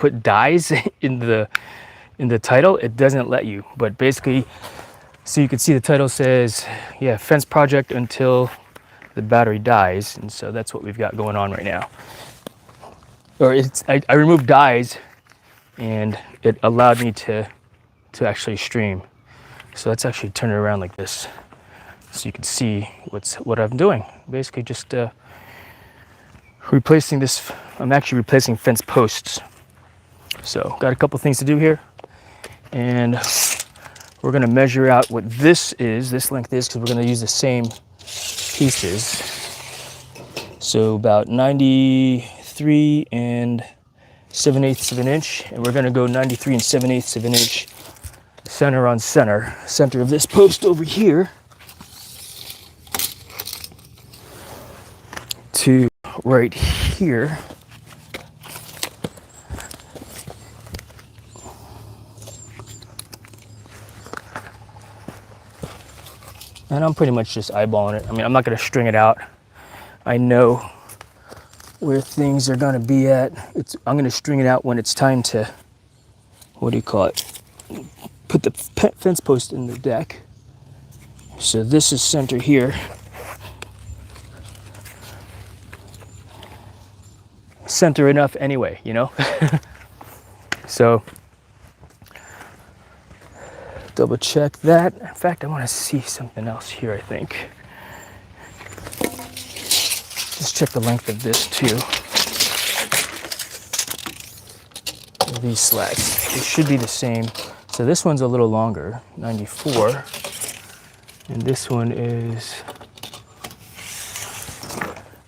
put dies in the title, it doesn't let you. But basically, so you can see the title says, yeah, fence project until the battery dies. And so that's what we've got going on right now. Or I removed dies, and it allowed me to actually stream. So let's actually turn it around like this, so you can see what I'm doing. Basically just replacing this. I'm actually replacing fence posts. So got a couple things to do here, and we're gonna measure out what this length is, because we're gonna use the same pieces. So about 93 and 7/8 of an inch, and we're gonna go 93 and 7/8 of an inch center on center of this post over here to right here. And I'm pretty much just eyeballing it. I mean, I'm not gonna string it out. I know where things are gonna be at. I'm gonna string it out when it's time to, what do you call it? Put the fence post in the deck. So this is center here. Center enough anyway, you know? So double check that. In fact, I want to see something else here, I think. Just check the length of this too. These slats, they should be the same. So this one's a little longer, 94. And this one is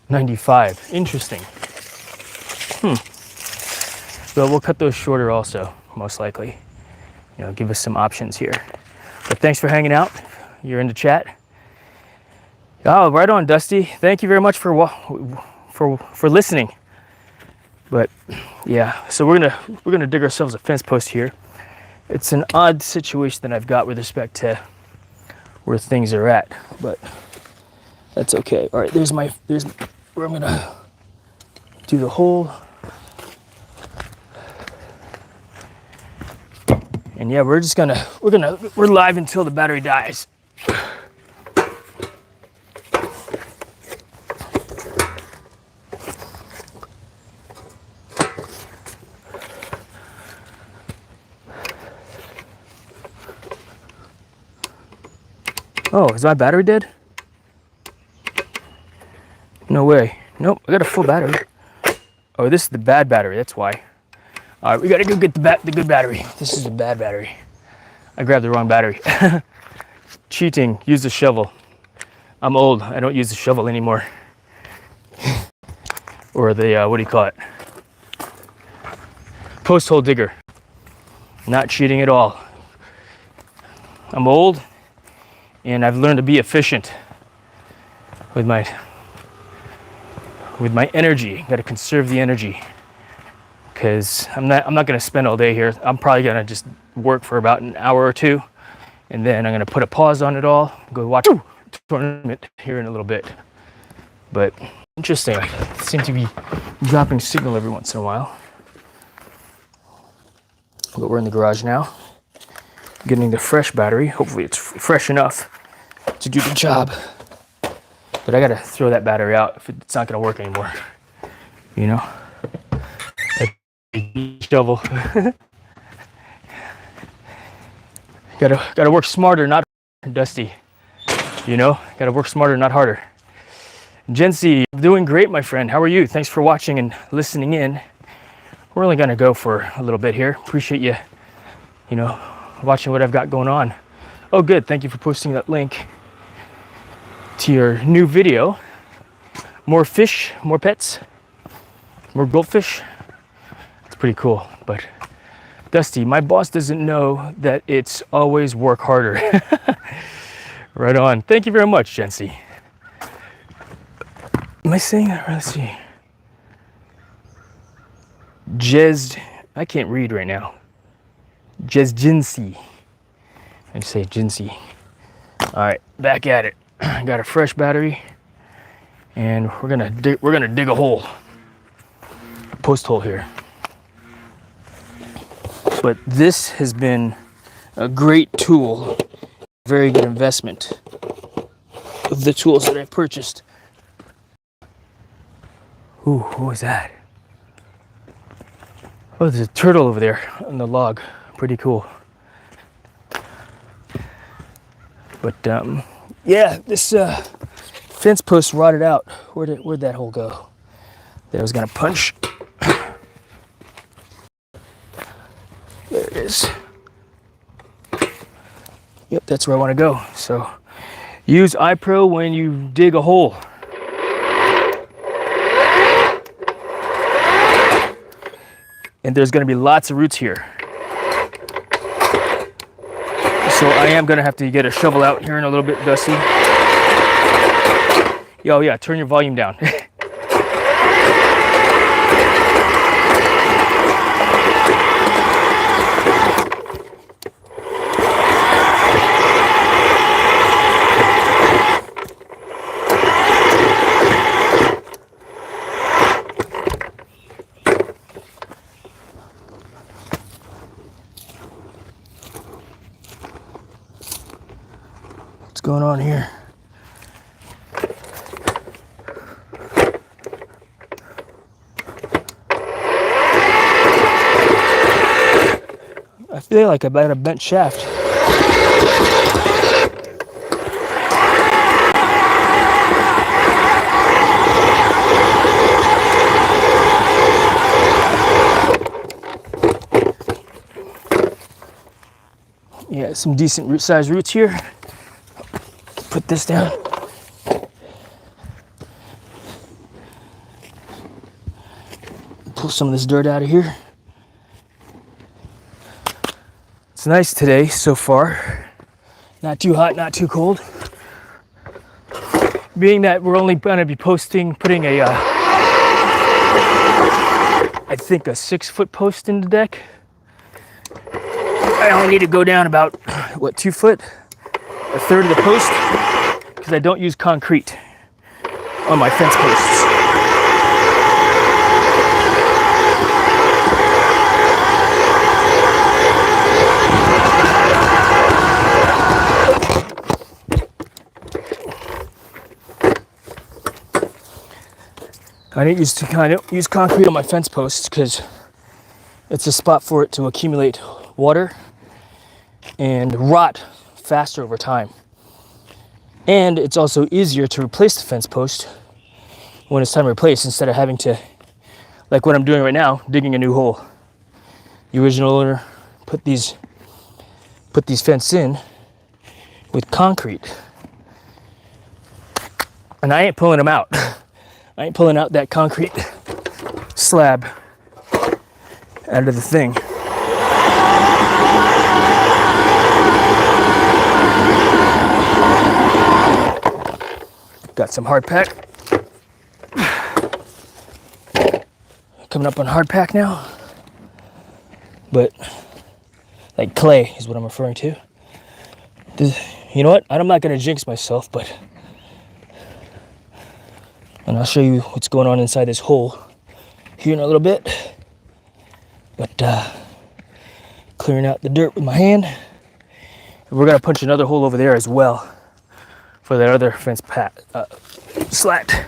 95. Interesting. Well, we'll cut those shorter also, most likely. You know, give us some options here. But thanks for hanging out. You're in the chat. Oh, right on, Dusty. Thank you very much for listening. But yeah, so we're gonna dig ourselves a fence post here. It's an odd situation that I've got with respect to where things are at, but that's okay. All right, there's where I'm gonna do the hole. And yeah, we're live until the battery dies. Oh, is my battery dead? No way. Nope, I got a full battery. Oh, this is the bad battery, that's why. All right, we gotta go get the good battery. This is the bad battery. I grabbed the wrong battery. Cheating, use the shovel. I'm old, I don't use the shovel anymore. Or the, what do you call it? Post hole digger. Not cheating at all. I'm old, and I've learned to be efficient with my energy. Gotta conserve the energy. Because I'm not gonna spend all day here. I'm probably gonna just work for about an hour or two, and then I'm gonna put a pause on it all, go watch a tournament here in a little bit. But interesting, I seem to be dropping signal every once in a while. But we're in the garage now, getting the fresh battery. Hopefully it's fresh enough to do the job. But I gotta throw that battery out if it's not gonna work anymore, you know? Shovel. gotta work smarter, not harder, Dusty. You know, gotta work smarter, not harder. Jency, doing great, my friend. How are you? Thanks for watching and listening in. We're only gonna go for a little bit here. Appreciate you, you know, watching what I've got going on. Oh, good. Thank you for posting that link to your new video. More fish, more pets, more goldfish. Pretty cool. But Dusty, my boss doesn't know that it's always work harder. Right on. Thank you very much, Jency. Am I saying that? Let's see. I can't read right now. Jency. I just say Jency. All right, back at it. I got a fresh battery, and we're gonna dig a hole, a post hole here. But this has been a great tool, very good investment of the tools that I've purchased. Ooh, what was that? Oh, there's a turtle over there on the log. Pretty cool. But yeah, this fence post rotted out. Where'd that hole go? That I was gonna punch. There it is. Yep, that's where I want to go. So use iPro when you dig a hole. And there's going to be lots of roots here. So I am going to have to get a shovel out here in a little bit, Dusty. Yo, yeah, turn your volume down. What's going on here? I feel like I've got a bent shaft. Yeah, some decent root size roots here. Put this down. Pull some of this dirt out of here. It's nice today so far. Not too hot, not too cold. Being that we're only going to be putting a, I think a 6-foot post in the deck. I only need to go down about, what, 2 foot? A third of the post, because I don't use concrete on my fence posts. I don't use concrete on my fence posts because it's a spot for it to accumulate water and rot faster over time. And it's also easier to replace the fence post when it's time to replace, instead of having to, like what I'm doing right now, digging a new hole. The original owner put these fences in with concrete, and I ain't pulling them out. I ain't pulling out that concrete slab out of the thing. Got some hard pack. Coming up on hard pack now. But like clay is what I'm referring to. You know what? I'm not gonna jinx myself, and I'll show you what's going on inside this hole here in a little bit. But clearing out the dirt with my hand. We're gonna punch another hole over there as well for that other fence slat.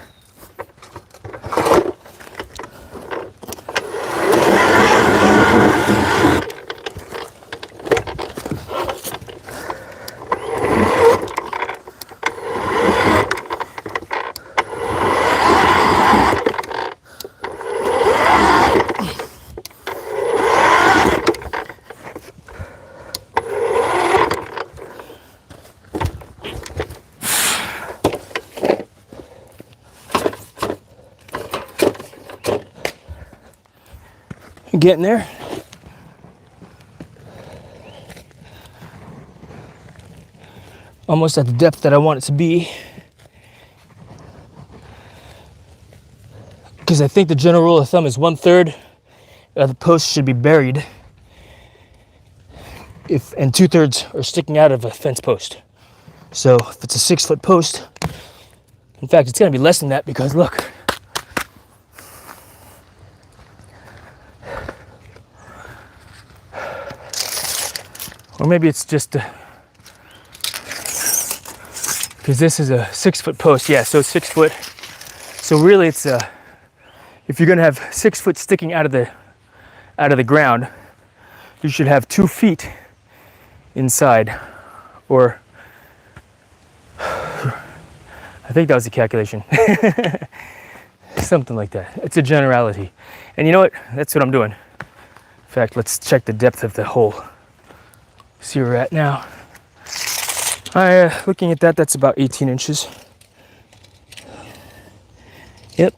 Getting there. Almost at the depth that I want it to be. Because I think the general rule of thumb is 1/3 of the post should be buried, and 2/3 are sticking out of a fence post. So if it's a 6-foot post, in fact, it's going to be less than that, because look. Or maybe it's just because this is a 6 foot post. Yeah, so 6 foot. So really it's if you're gonna have 6 foot sticking out of the ground, you should have 2 feet inside, or I think that was the calculation. Something like that. It's a generality. And you know what? That's what I'm doing. In fact, let's check the depth of the hole. See where we're at now. Looking at that, that's about 18 inches. Yep,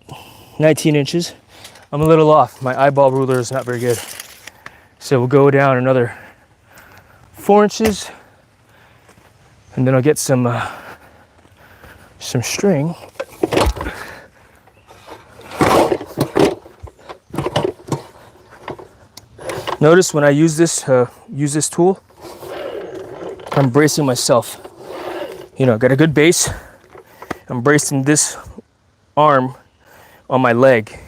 19 inches. I'm a little off. My eyeball ruler is not very good. So we'll go down another 4 inches, and then I'll get some string. Notice when I use this tool, I'm bracing myself. You know, got a good base. I'm bracing this arm on my leg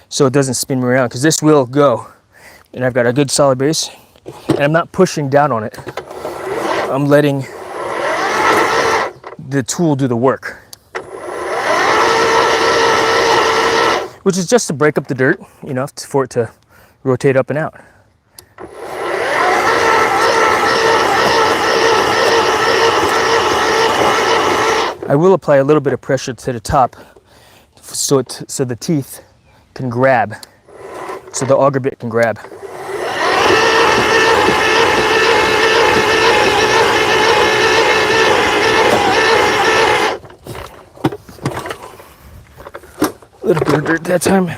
so it doesn't spin me around, because this will go. And I've got a good solid base, and I'm not pushing down on it. I'm letting the tool do the work, which is just to break up the dirt, you know, for it to rotate up and out. I will apply a little bit of pressure to the top so the teeth can grab, so the auger bit can grab. A little bit of dirt that time.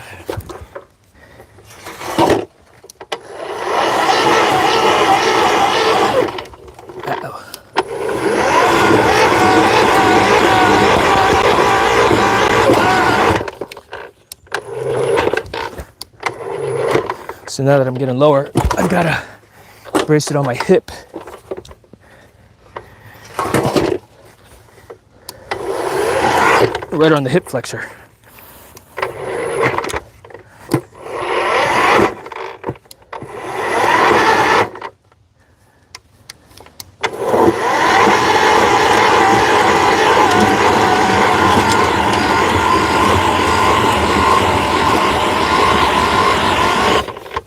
So now that I'm getting lower, I've got to brace it on my hip. Right on the hip flexor.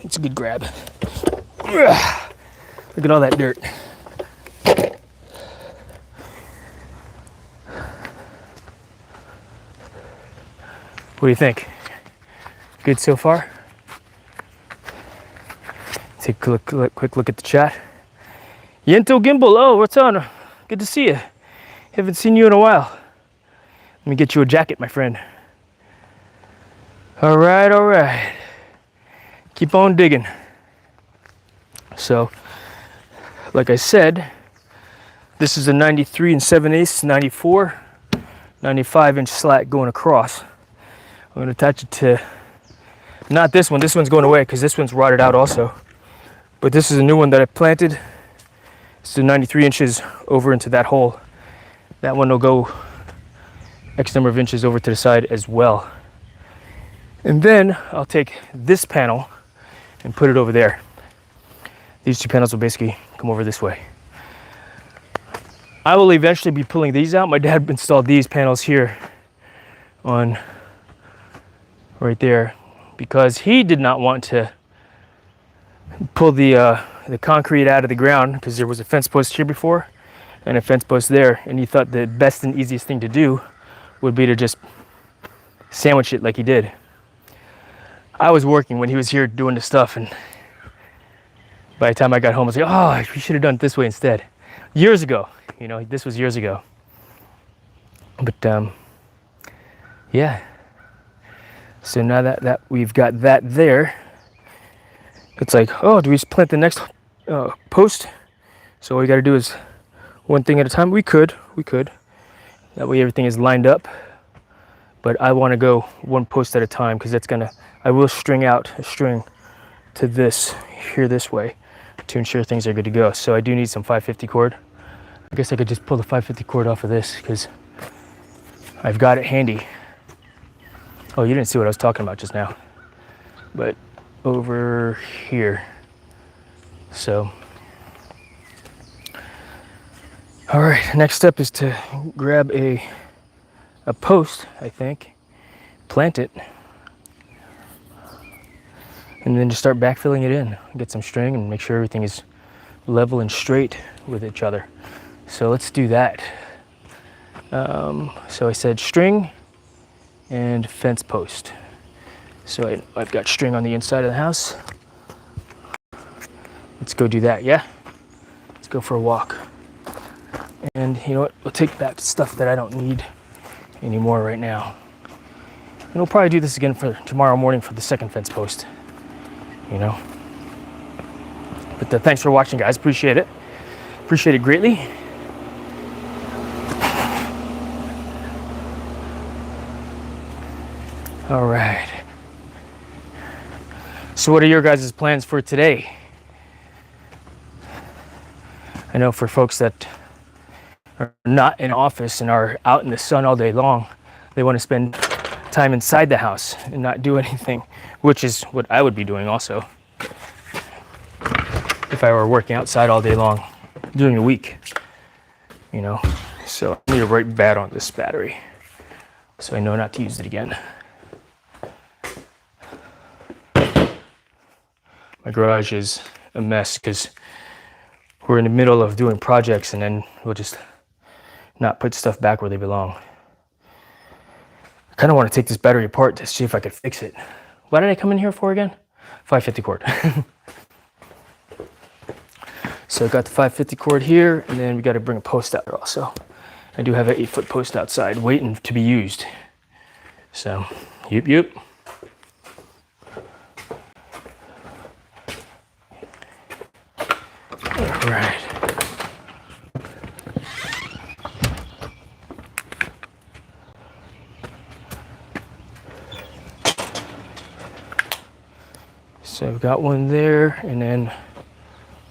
It's a good grab. Look at all that dirt. What do you think? Good so far? Take a quick look at the chat. Yento Gimbal, oh, what's on? Good to see you. Haven't seen you in a while. Let me get you a jacket, my friend. All right. Keep on digging. So, like I said, this is a 93 7/8, 94, 95 inch slat going across. I'm gonna attach it to, not this one, this one's going away because this one's rotted out also. But this is a new one that I planted. It's the 93 inches over into that hole. That one will go X number of inches over to the side as well. And then I'll take this panel and put it over there. These two panels will basically come over this way. I will eventually be pulling these out. My dad installed these panels here on right there because he did not want to pull the concrete out of the ground because there was a fence post here before and a fence post there, and he thought the best and easiest thing to do would be to just sandwich it like he did. I was working when he was here doing the stuff, and by the time I got home I was like, oh, we should have done it this way instead. Years ago, you know, this was years ago. But yeah. So now that we've got that there, it's like, oh, do we just plant the next post? So all we got to do is one thing at a time. We could. That way everything is lined up. But I want to go one post at a time because I will string out a string to this here this way to ensure things are good to go. So I do need some 550 cord. I guess I could just pull the 550 cord off of this because I've got it handy. Oh, you didn't see what I was talking about just now, but over here. So All right, next step is to grab a post, I think, plant it, and then just start backfilling it in. Get some string and make sure everything is level and straight with each other. So let's do that. So I said string and fence post. So I've got string on the inside of the house. Let's go do that, yeah? Let's go for a walk. And you know what? We'll take back stuff that I don't need anymore right now. And we'll probably do this again for tomorrow morning for the second fence post, you know? But thanks for watching, guys. Appreciate it. Appreciate it greatly. All right. So what are your guys' plans for today? I know for folks that are not in office and are out in the sun all day long, they want to spend time inside the house and not do anything, which is what I would be doing also if I were working outside all day long during the week, you know. So I need to write bad on this battery so I know not to use it again. My garage is a mess because we're in the middle of doing projects and then we'll just not put stuff back where they belong. I kind of want to take this battery apart to see if I could fix it. What did I come in here for again? 550 cord. So I got the 550 cord here, and then we got to bring a post out there also. I do have an 8-foot post outside waiting to be used. So, yep. All right. So I've got one there, and then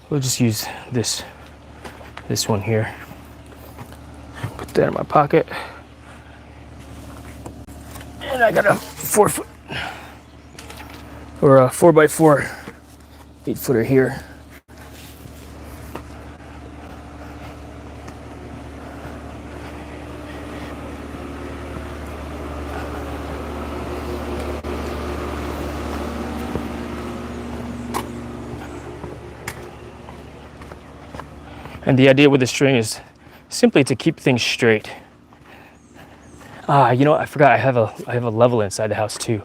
we'll just use this one here. Put that in my pocket. And I got a 4-foot or a 4x4 8-footer here. And the idea with the string is simply to keep things straight. You know what? I forgot I have a level inside the house too.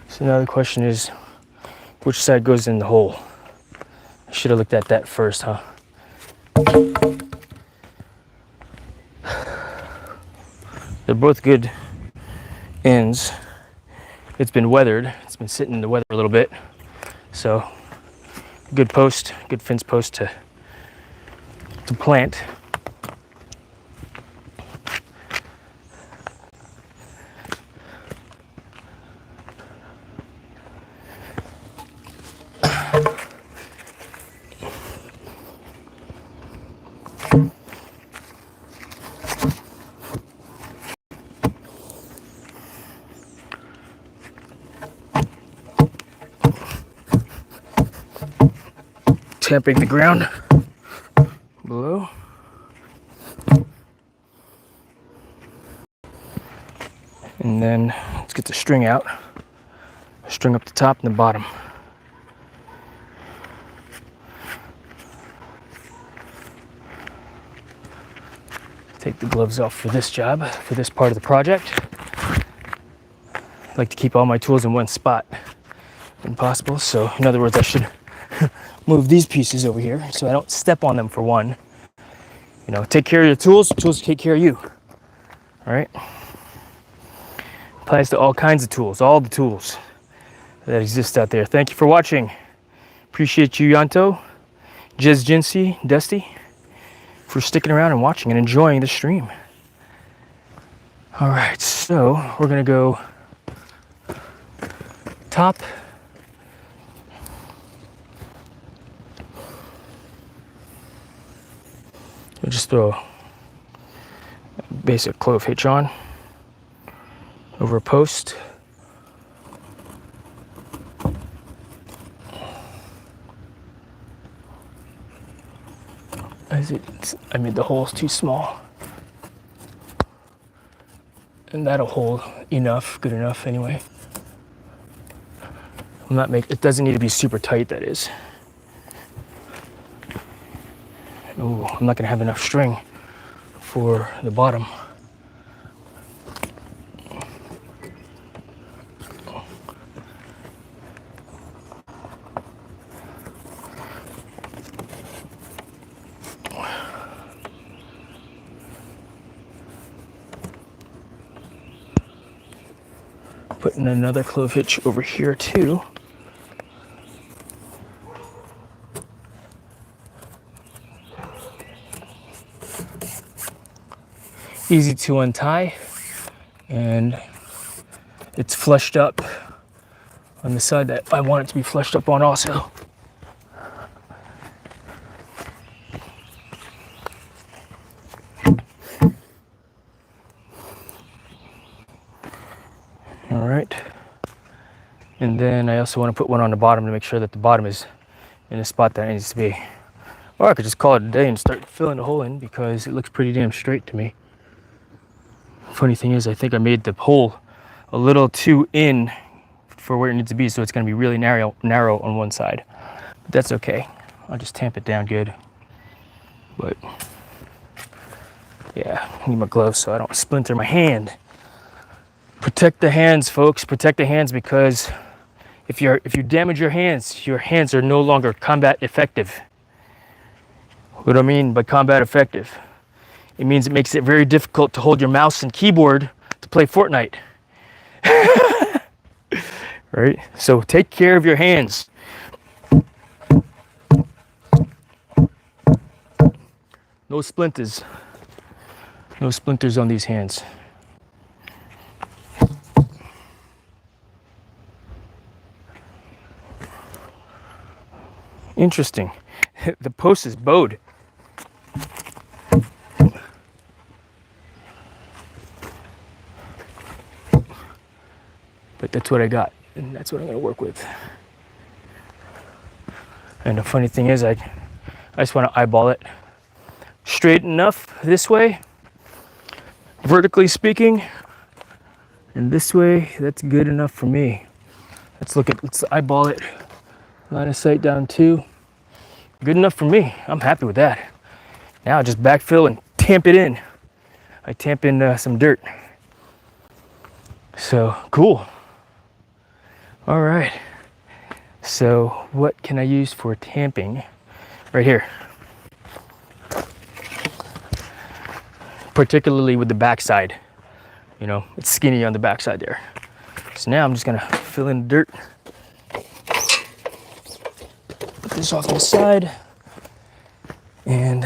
So now the question is, which side goes in the hole? I should have looked at that first, huh? They're both good ends. It's been weathered. It's been sitting in the weather a little bit. So good post, good fence post to plant. Tapping the ground below. And then let's get the string out. String up the top and the bottom. Take the gloves off for this job, for this part of the project. I like to keep all my tools in one spot when possible. So in other words, I should move these pieces over here so I don't step on them for one. You know, take care of your tools, tools take care of you. All right? Applies to all kinds of tools, all the tools that exist out there. Thank you for watching. Appreciate you, Yanto, Jez Jinsey, Dusty, for sticking around and watching and enjoying the stream. All right, so we're gonna go top. We'll just throw a basic clove hitch on over a post. I made the holes too small. And that'll hold enough, good enough anyway. It doesn't need to be super tight, that is. Oh, I'm not gonna have enough string for the bottom. Putting another clove hitch over here too. Easy to untie, and it's flushed up on the side that I want it to be flushed up on also. All right. And then I also want to put one on the bottom to make sure that the bottom is in the spot that it needs to be. Or I could just call it a day and start filling the hole in because it looks pretty damn straight to me. Funny thing is, I think I made the hole a little too in for where it needs to be, so it's going to be really narrow on one side. But that's okay. I'll just tamp it down good. But yeah, I need my gloves so I don't splinter my hand. Protect the hands, folks. Protect the hands, because if you damage your hands are no longer combat effective. What do I mean by combat effective? It means it makes it very difficult to hold your mouse and keyboard to play Fortnite. Right? So take care of your hands. No splinters. No splinters on these hands. Interesting. The post is bowed. But that's what I got, and that's what I'm gonna work with. And the funny thing is, I just want to eyeball it straight enough this way, vertically speaking, and this way, that's good enough for me. Let's eyeball it, line of sight down 2. Good enough for me. I'm happy with that. Now I just backfill and tamp it in. I tamp in some dirt. So cool. All right. So what can I use for tamping? Right here. Particularly with the backside. You know, it's skinny on the backside there. So now I'm just gonna fill in the dirt. Put this off to the side and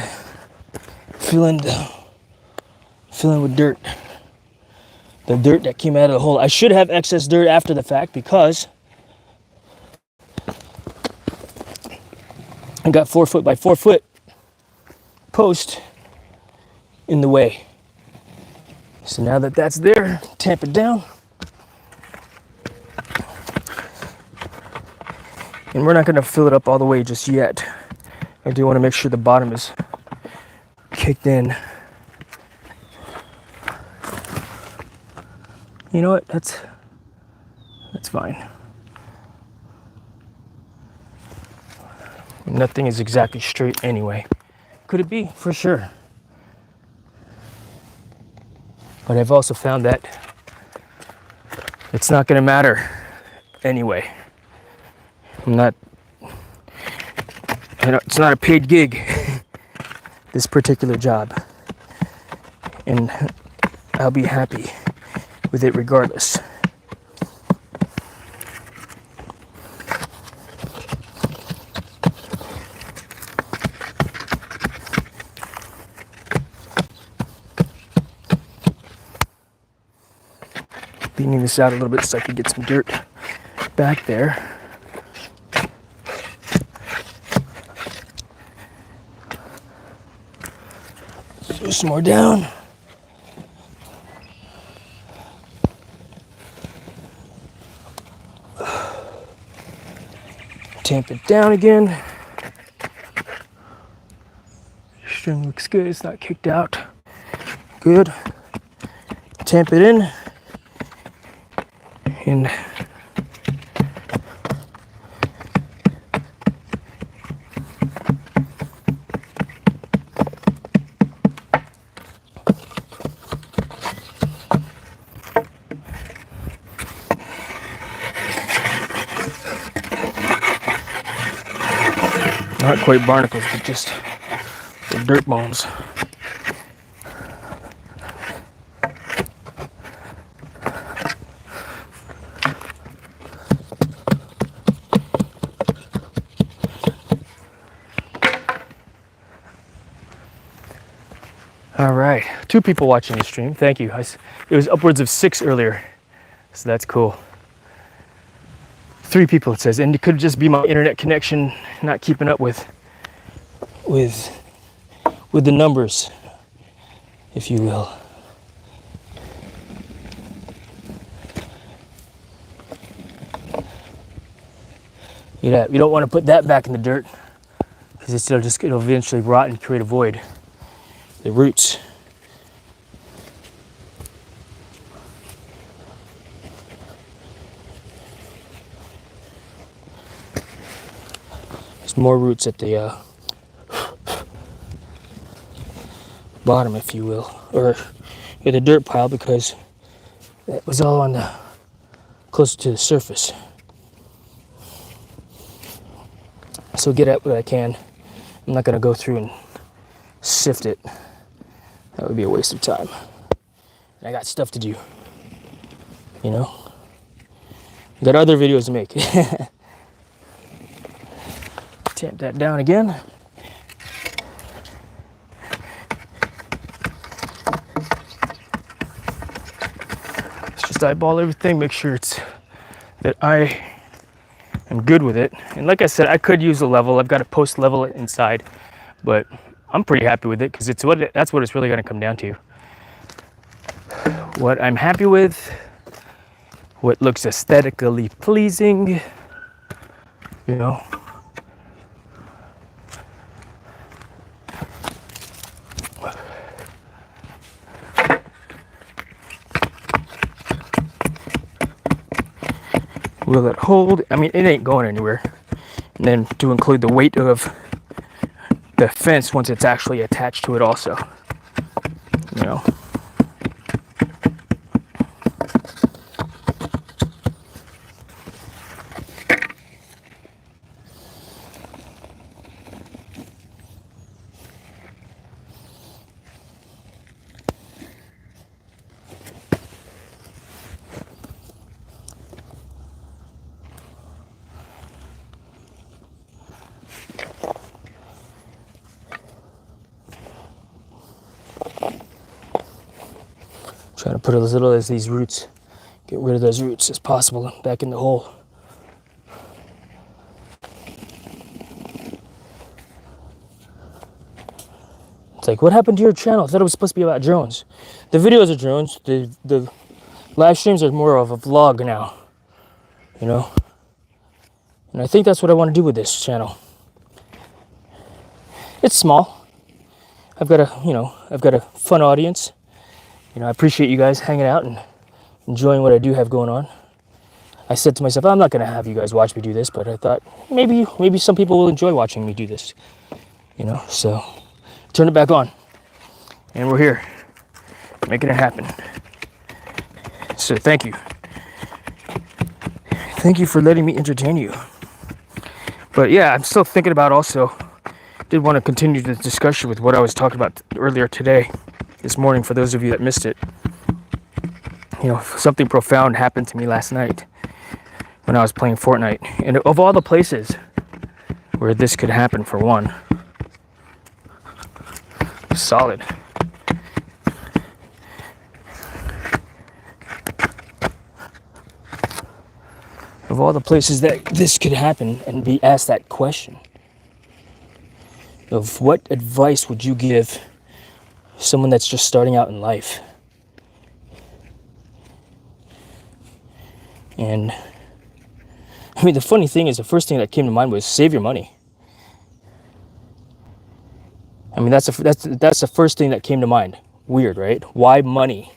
fill in with dirt. The dirt that came out of the hole. I should have excess dirt after the fact because I got 4 foot by 4 foot post in the way. So now that that's there, tamp it down. And we're not gonna fill it up all the way just yet. I do wanna make sure the bottom is kicked in. You know what, that's fine. Nothing is exactly straight anyway. Could it be? For sure. But I've also found that it's not gonna matter anyway. It's not a paid gig, this particular job. And I'll be happy with it regardless. Leaning this out a little bit so I can get some dirt back there. Throw some more down. Tamp it down again. string looks good. It's not kicked out. Good. Tamp it in. And not quite barnacles, but just the dirt bones. All right, 2 people watching the stream. Thank you. It was upwards of 6 earlier, so that's cool. 3 people, it says, and it could just be my internet connection not keeping up with the numbers, if you will. You don't want to put that back in the dirt because it'll eventually rot and create a void. The roots. There's more roots at the bottom, if you will, or the dirt pile, because that was all on the closer to the surface. So get at what I can. I'm not going to go through and sift it. That would be a waste of time. And I got stuff to do. You know? I got other videos to make. Tamp that down again. Let's just eyeball everything, make sure that I am good with it. And like I said, I could use a level. I've got to post level it inside, but I'm pretty happy with it because that's what it's really going to come down to. What I'm happy with, what looks aesthetically pleasing, you know. Will it hold? I mean, it ain't going anywhere. And then to include the weight of the fence once it's actually attached to it also, you know. Trying to put as little as these roots, get rid of those roots as possible back in the hole. It's like, what happened to your channel? I thought it was supposed to be about drones. The videos are drones. The live streams are more of a vlog now, you know? And I think that's what I want to do with this channel. It's small. I've got a fun audience. You know, I appreciate you guys hanging out and enjoying what I do have going on. I said to myself, I'm not going to have you guys watch me do this, but I thought maybe some people will enjoy watching me do this. You know, so turn it back on. And we're here, making it happen. So thank you. Thank you for letting me entertain you. But yeah, I'm still thinking about also, did want to continue the discussion with what I was talking about earlier today. This morning, for those of you that missed it. You know, something profound happened to me last night when I was playing Fortnite. And of all the places where this could happen, for one, solid. Of all the places that this could happen and be asked that question of what advice would you give someone that's just starting out in life? And I mean, the funny thing is, the first thing that came to mind was save your money. I mean, that's the first thing that came to mind. Weird, right? Why money?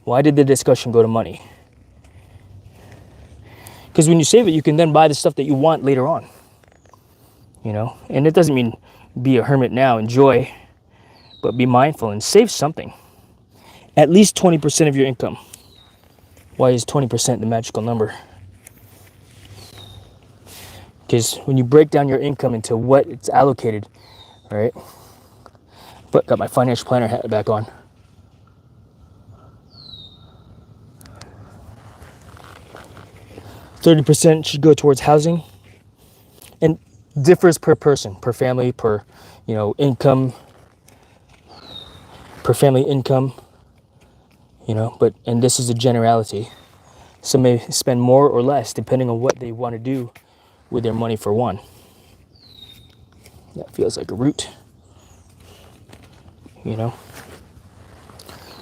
Why did the discussion go to money? Because when you save it, you can then buy the stuff that you want later on. You know, and it doesn't mean be a hermit now, enjoy, but be mindful and save something. At least 20% of your income. Why is 20% the magical number? Because when you break down your income into what it's allocated, right? But got my financial planner hat back on. 30% should go towards housing, and differs per person, per family, per, you know, income, per family income, you know, but, and this is a generality. Some may spend more or less depending on what they want to do with their money for one. That feels like a root, you know,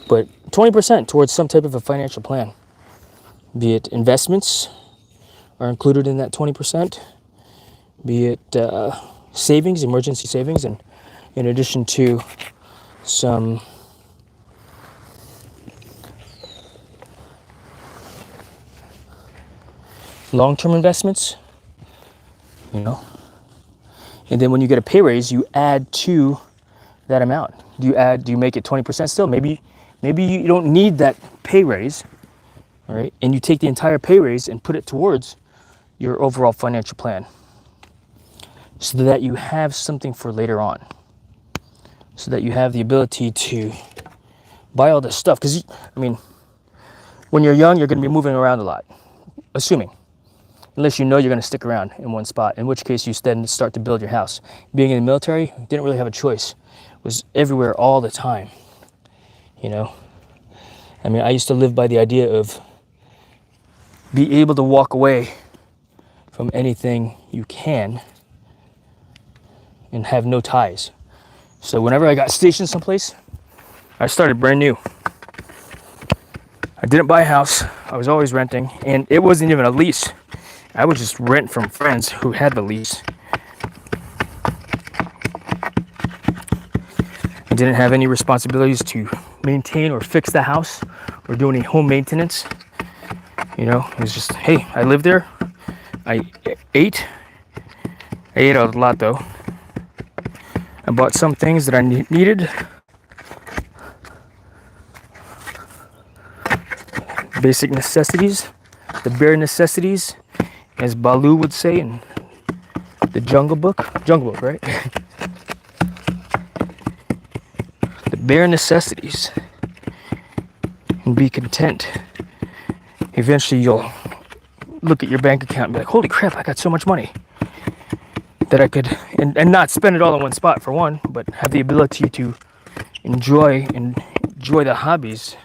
but 20% towards some type of a financial plan, be it investments are included in that 20%, be it savings, emergency savings, and in addition to some long-term investments, you know. And then when you get a pay raise, you add to that amount. Do you make it 20% still? Maybe you don't need that pay raise, all right? And you take the entire pay raise and put it towards your overall financial plan so that you have something for later on, so that you have the ability to buy all this stuff. Because, I mean, when you're young, you're going to be moving around a lot, assuming, unless you know you're going to stick around in one spot, in which case you then start to build your house. Being in the military, didn't really have a choice. It was everywhere all the time, you know. I mean, I used to live by the idea of be able to walk away from anything you can and have no ties. So whenever I got stationed someplace, I started brand new. I didn't buy a house. I was always renting, and it wasn't even a lease. I would just rent from friends who had the lease. I didn't have any responsibilities to maintain or fix the house or do any home maintenance. You know, it was just, hey, I lived there. I ate a lot though. I bought some things that I needed. Basic necessities, the bare necessities, as Baloo would say in the Jungle Book, right? The bare necessities, and be content. Eventually you'll look at your bank account and be like, holy crap, I got so much money that I could, and not spend it all in one spot for one, but have the ability to enjoy the hobbies,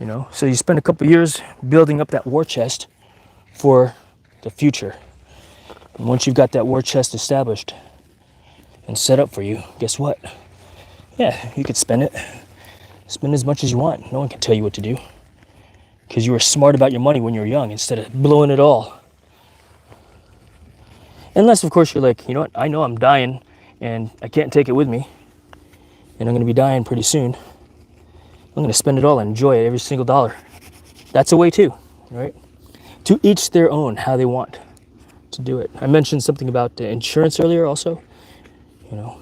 you know. So you spend a couple years building up that war chest for the future. And once you've got that war chest established and set up for you, guess what? Yeah, you could spend it. Spend as much as you want. No one can tell you what to do. Because you were smart about your money when you were young instead of blowing it all. Unless, of course, you're like, you know what? I know I'm dying and I can't take it with me. And I'm going to be dying pretty soon. I'm going to spend it all and enjoy it, every single dollar. That's a way too, right? To each their own, how they want to do it. I mentioned something about insurance earlier also. You know,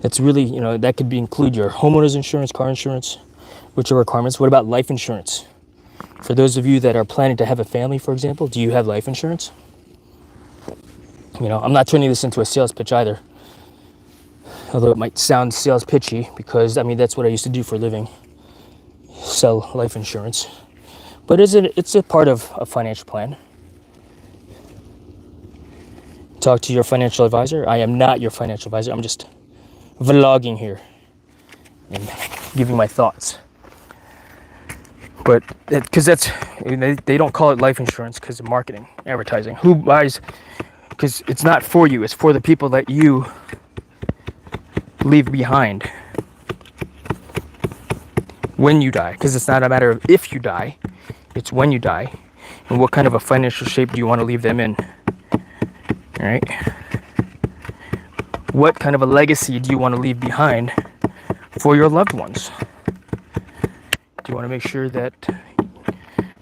that's really, you know, that could include your homeowner's insurance, car insurance, which are requirements. What about life insurance? For those of you that are planning to have a family, for example, do you have life insurance? You know, I'm not turning this into a sales pitch either, although it might sound sales pitchy because, I mean, that's what I used to do for a living, sell life insurance. But it's a part of a financial plan. Talk to your financial advisor. I am not your financial advisor. I'm just vlogging here and giving my thoughts. But because they don't call it life insurance because of marketing, advertising. Who buys? Because it's not for you. It's for the people that you leave behind when you die. Because it's not a matter of if you die, it's when you die, and what kind of a financial shape do you want to leave them in? All right. What kind of a legacy do you want to leave behind for your loved ones? Do you want to make sure that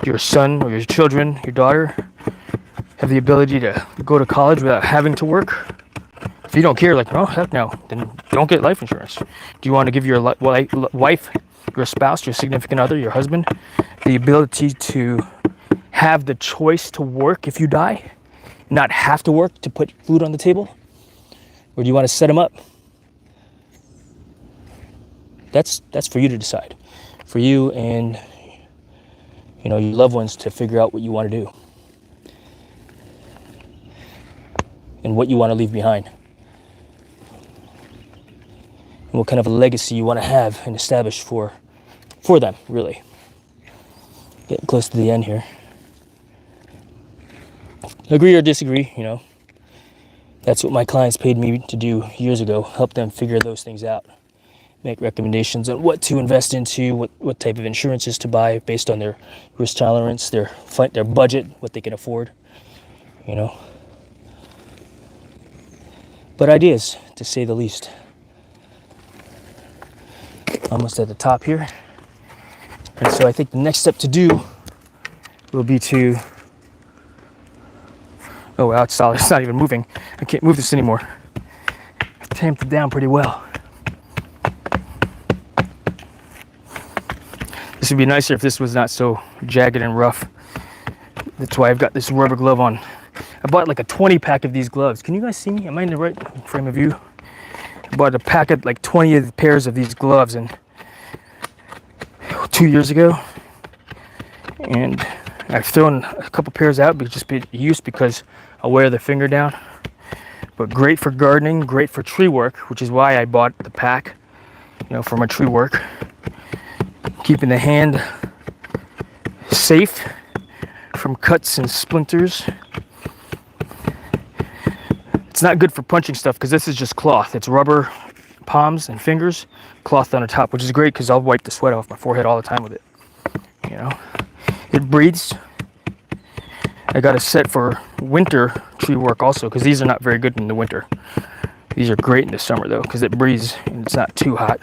your son or your children, your daughter, have the ability to go to college without having to work? If you don't care, like, oh, heck no, then don't get life insurance. Do you want to give your wife, your spouse, your significant other, your husband, the ability to have the choice to work if you die, not have to work to put food on the table? Or do you want to set them up? That's for you to decide. For you and your loved ones to figure out what you want to do and what you want to leave behind. And what kind of a legacy you want to have and establish for them, really. Getting close to the end here. Agree or disagree, That's what my clients paid me to do years ago, help them figure those things out. Make recommendations on what to invest into, what type of insurances to buy based on their risk tolerance, their budget, what they can afford, But ideas, to say the least. Almost at the top here. And so I think the next step to do will be to... Oh, wow, it's solid. It's not even moving. I can't move this anymore. I've tamped it down pretty well. This would be nicer if this was not so jagged and rough. That's why I've got this rubber glove on. I bought like a 20 pack of these gloves. Can you guys see me? Am I in the right frame of view? I bought a pack of like 20 pairs of these gloves and 2 years ago. And I've thrown a couple pairs out just be used because I'll wear the finger down. But great for gardening, great for tree work, which is why I bought the pack, for my tree work. Keeping the hand safe from cuts and splinters. It's not good for punching stuff because this is just cloth. It's rubber palms and fingers, cloth on the top, which is great because I'll wipe the sweat off my forehead all the time with it. It breathes. I got a set for winter tree work also because these are not very good in the winter. These are great in the summer though because it breathes and it's not too hot.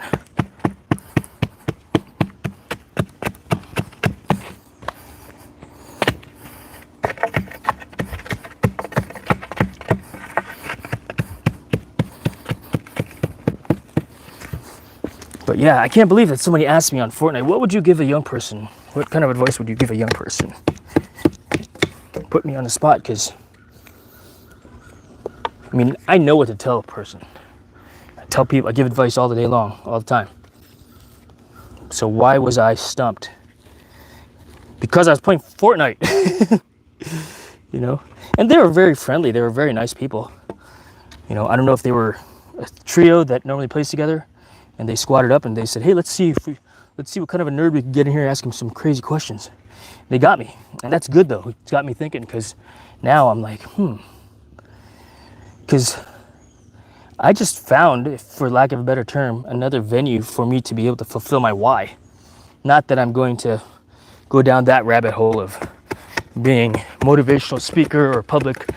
But yeah, I can't believe that somebody asked me on Fortnite, what would you give a young person? What kind of advice would you give a young person? Put me on the spot because, I know what to tell a person. I tell people, I give advice all the day long, all the time. So why was I stumped? Because I was playing Fortnite, And they were very friendly. They were very nice people. I don't know if they were a trio that normally plays together. And they squatted up and they said, hey, let's see what kind of a nerd we can get in here and ask him some crazy questions. They got me. And that's good, though. It's got me thinking because now I'm like, Because I just found, for lack of a better term, another venue for me to be able to fulfill my why. Not that I'm going to go down that rabbit hole of being motivational speaker or public,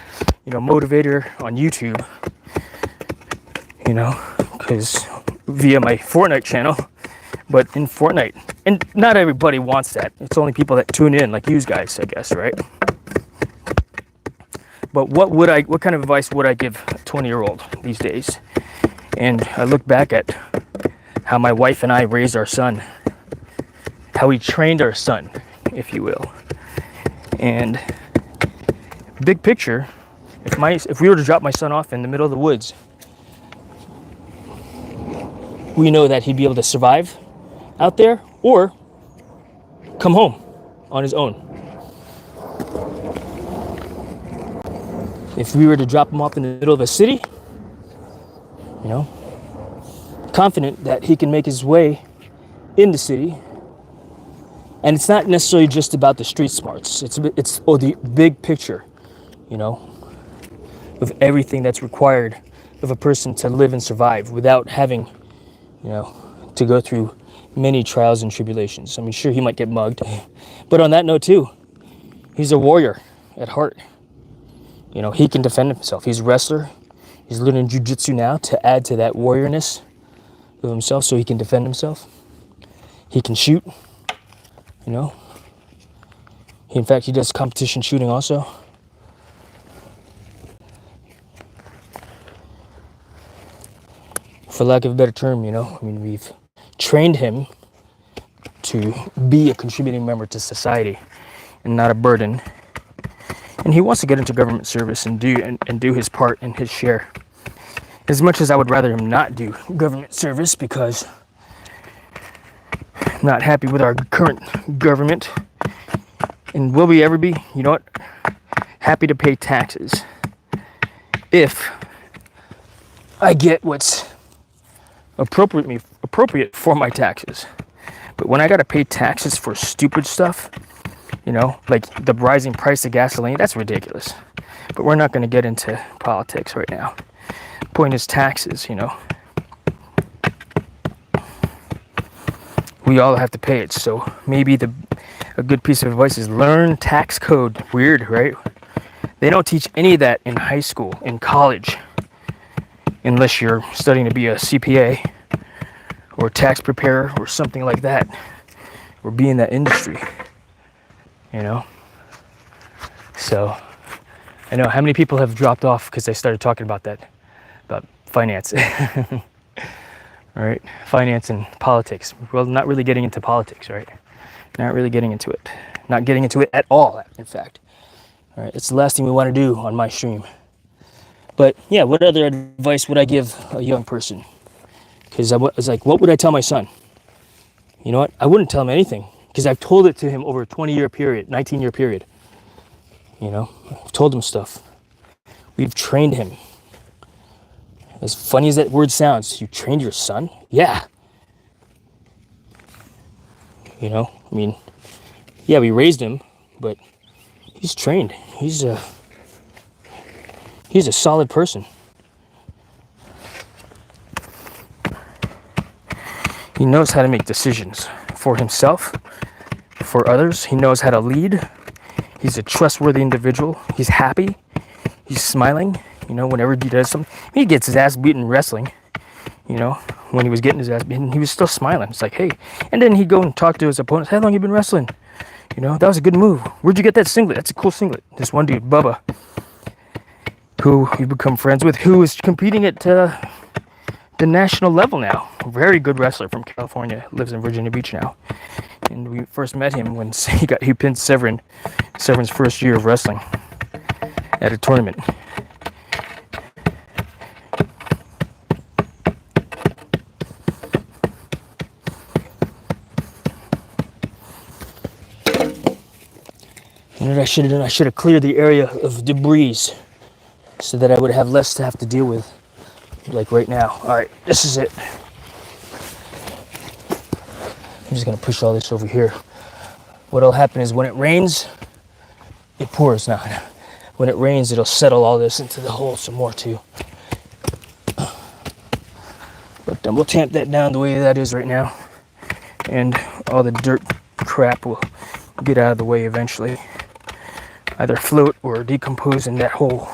motivator on YouTube, because via my Fortnite channel, but in Fortnite. And not everybody wants that. It's only people that tune in, like you guys, I guess, right? But what kind of advice would I give a 20-year-old these days? And I look back at how my wife and I raised our son, how we trained our son, if you will. And big picture, if we were to drop my son off in the middle of the woods, we know that he'd be able to survive out there or come home on his own. If we were to drop him off in the middle of a city, confident that he can make his way in the city. And it's not necessarily just about the street smarts. It's the big picture, of everything that's required of a person to live and survive without having to go through many trials and tribulations. Sure, he might get mugged, but on that note too, he's a warrior at heart. He can defend himself. He's a wrestler. He's learning jujitsu now to add to that warriorness of himself so he can defend himself. He can shoot, you know. In fact, he does competition shooting also. For lack of a better term, you know, I mean, we've trained him to be a contributing member to society and not a burden. And he wants to get into government service and do his part and his share. As much as I would rather him not do government service because I'm not happy with our current government. And will we ever be? You know what? Happy to pay taxes if I get what's appropriate for my taxes. But when I gotta pay taxes for stupid stuff, you know, like the rising price of gasoline, that's ridiculous. But we're not gonna get into politics right now. Point is taxes, you know. We all have to pay it. So maybe a good piece of advice is learn tax code. Weird, right? They don't teach any of that in high school, in college, unless you're studying to be a CPA or tax preparer or something like that, or be in that industry, you know. So I know how many people have dropped off because they started talking about that, about finance. Right? Finance and politics. Well, not really getting into politics, right? Not really getting into it. Not getting into it at all, in fact. All right, it's the last thing we want to do on my stream. But yeah, what other advice would I give a young person? Because I was like, what would I tell my son? You know what? I wouldn't tell him anything because I've told it to him over a 20-year period, 19-year period. You know, I've told him stuff. We've trained him. As funny as that word sounds, you trained your son? Yeah. You know, I mean, yeah, we raised him, but he's trained. He's a solid person. He knows how to make decisions for himself, for others. He knows how to lead. He's a trustworthy individual. He's happy. He's smiling. You know, whenever he does something, he gets his ass beaten in wrestling. You know, when he was getting his ass beaten, he was still smiling. It's like, hey. And then he'd go and talk to his opponents. How long you been wrestling? You know, that was a good move. Where'd you get that singlet? That's a cool singlet. This one dude, Bubba, who we've become friends with, who is competing at the national level now. A very good wrestler from California. Lives in Virginia Beach now. And we first met him when he pinned Severin's first year of wrestling at a tournament. And what I should have done, I should have cleared the area of debris so that I would have less to have to deal with, like right now. All right, this is it. I'm just gonna push all this over here. What'll happen is when it rains, it pours now. When it rains, it'll settle all this into the hole some more too. But we'll tamp that down the way that is right now. And all the dirt crap will get out of the way eventually. Either float or decompose in that hole.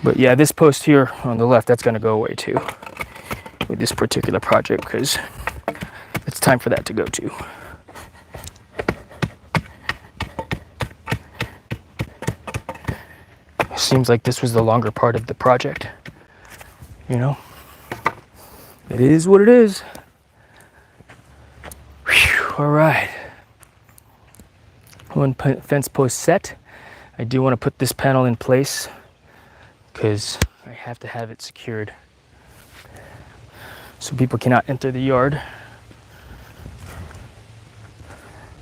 But yeah, this post here on the left, that's gonna go away too with this particular project because it's time for that to go too. Seems like this was the longer part of the project. You know, it is what it is. All right, one fence post set. I do want to put this panel in place because I have to have it secured so people cannot enter the yard.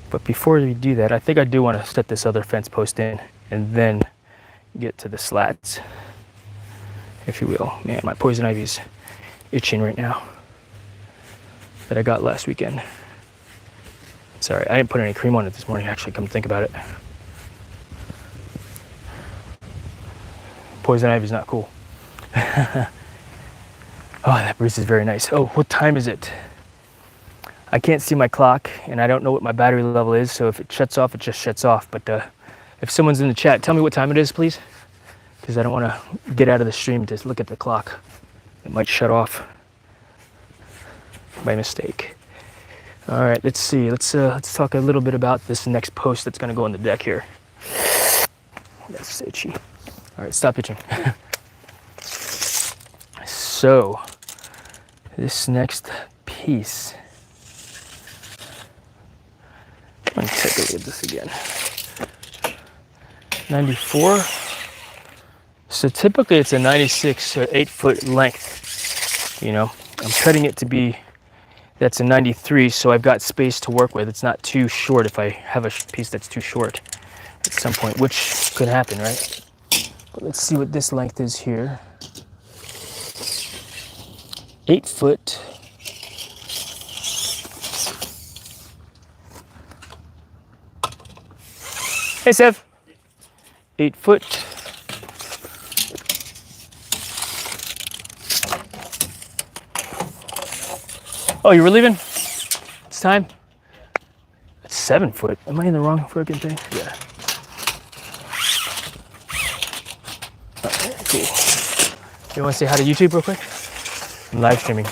But before we do that, I think I do want to set this other fence post in and then get to the slats, if you will. Man, my poison ivy's itching right now that I got last weekend. Sorry, I didn't put any cream on it this morning, actually, come to think about it. Poison ivy's not cool. Oh, that breeze is very nice. Oh, what time is it? I can't see my clock, and I don't know what my battery level is, so if it shuts off, it just shuts off. But If someone's in the chat, tell me what time it is, please, because I don't want to get out of the stream to look at the clock. It might shut off by mistake. All right, let's see. Let's talk a little bit about this next post that's going to go on the deck here. That's itchy. All right, stop itching. So, this next piece. Let me take a look at this again. 94. So typically it's a 96 or 8-foot length. You know, I'm cutting it to be, that's a 93, so I've got space to work with. It's not too short if I have a piece that's too short at some point, which could happen, right? But let's see what this length is here. 8 foot. Hey, Sev. 8 foot. Oh, you were leaving? It's time? It's 7 foot. Am I in the wrong freaking thing? Yeah. Okay, cool. You want to say hi to YouTube real quick? I'm live streaming.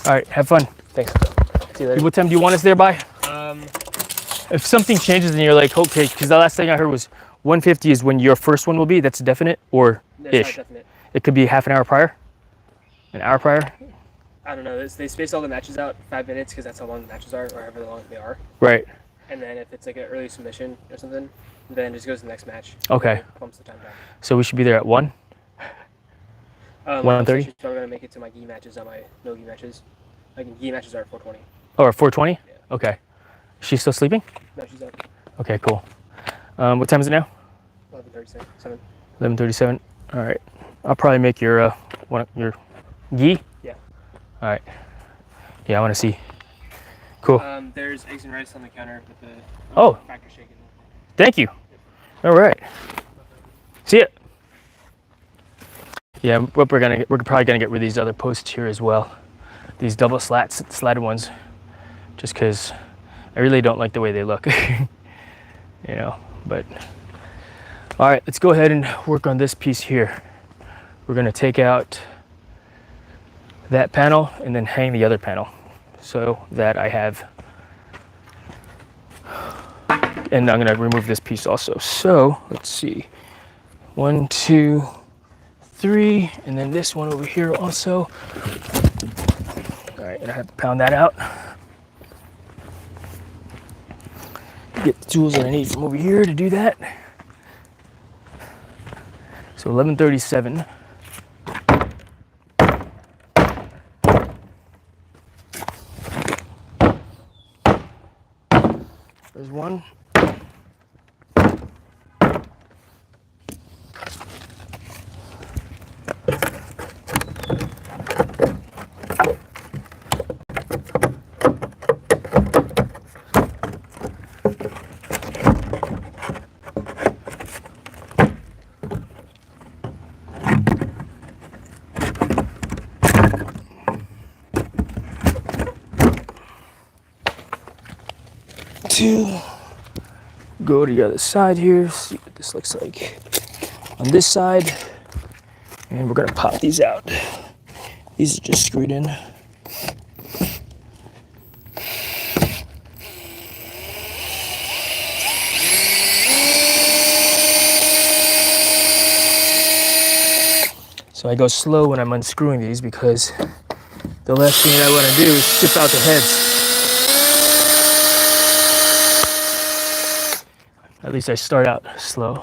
All right, have fun. Thanks. See you later. What time do you want us there by? If something changes and you're like, okay, because the last thing I heard was 150 is when your first one will be. That's definite, or That's ish? not definite. It could be half an hour prior? An hour prior? I don't know. They space all the matches out 5 minutes because that's how long the matches are, or however long they are. Right. And then if it's like an early submission or something, then it just goes to the next match. Okay. Bumps the time down. So we should be there at 1? 1:30? She's probably gonna make it to my gi matches on my no gi matches. Like gi matches are at 4:20. Oh, or 4:20? Yeah. Okay. She's still sleeping? No, she's up. Okay, cool. What time is it now? 11:37. 11:37. All right. I'll probably make your your gi. Yeah. All right. Yeah, I want to see. Cool. There's eggs and rice on the counter with the factor shake. Thank you. All right. See ya. Yeah, what we're probably gonna get rid of these other posts here as well. These double slatted ones, just because I really don't like the way they look. You know, but all right, let's go ahead and work on this piece here. We're gonna take out that panel and then hang the other panel so that I have, and I'm gonna remove this piece also. So let's see, 1, 2, 3, and then this one over here also. All right, and I have to pound that out. Get the tools that I need from over here to do that. So 11:37. There's one. Go to the other side here, see what this looks like on this side, and we're gonna pop these out. These are just screwed in. So I go slow when I'm unscrewing these because the last thing I want to do is chip out the heads. At least I start out slow.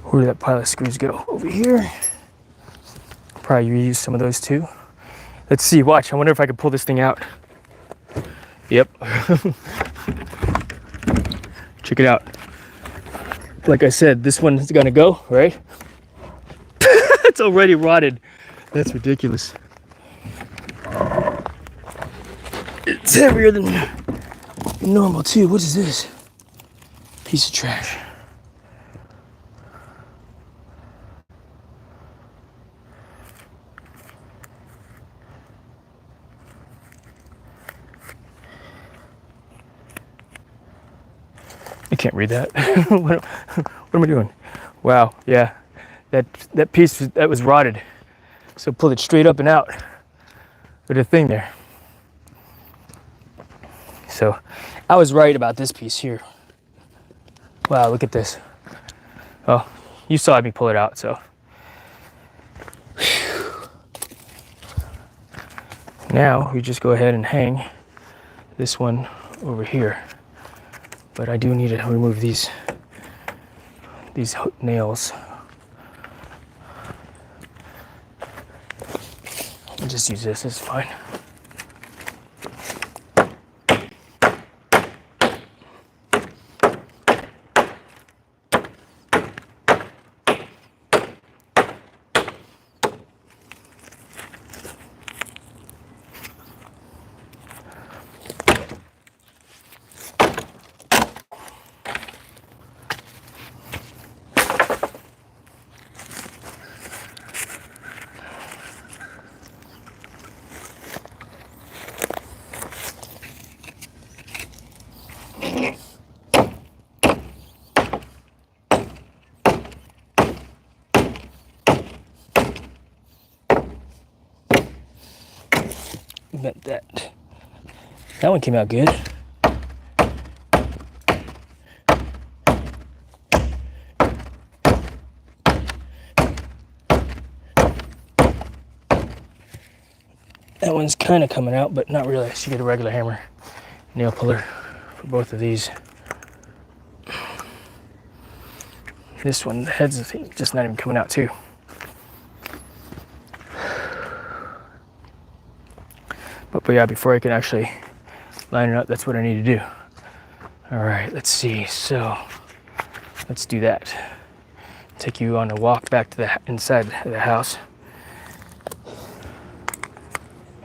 Where did that pile of screws go? Over here. Probably reuse some of those too. Let's see, watch. I wonder if I can pull this thing out. Yep. Check it out. Like I said, this one is gonna go, right? It's already rotted. That's ridiculous. It's heavier than normal too. What is this? Piece of trash. I can't read that. what am I doing? Wow, yeah. That piece that was rotted. So pull it straight up and out with a thing there. So I was right about this piece here. Wow, look at this. Oh, you saw me pull it out, so. Now we just go ahead and hang this one over here. But I do need to remove these nails. I'll just use this, it's fine. But that one came out good. That one's kind of coming out, but not really. I should get a regular hammer nail puller for both of these. This one, the head's just not even coming out too. But yeah, before I can actually line it up, that's what I need to do. All right, let's see. So let's do that. Take you on a walk back to the inside of the house.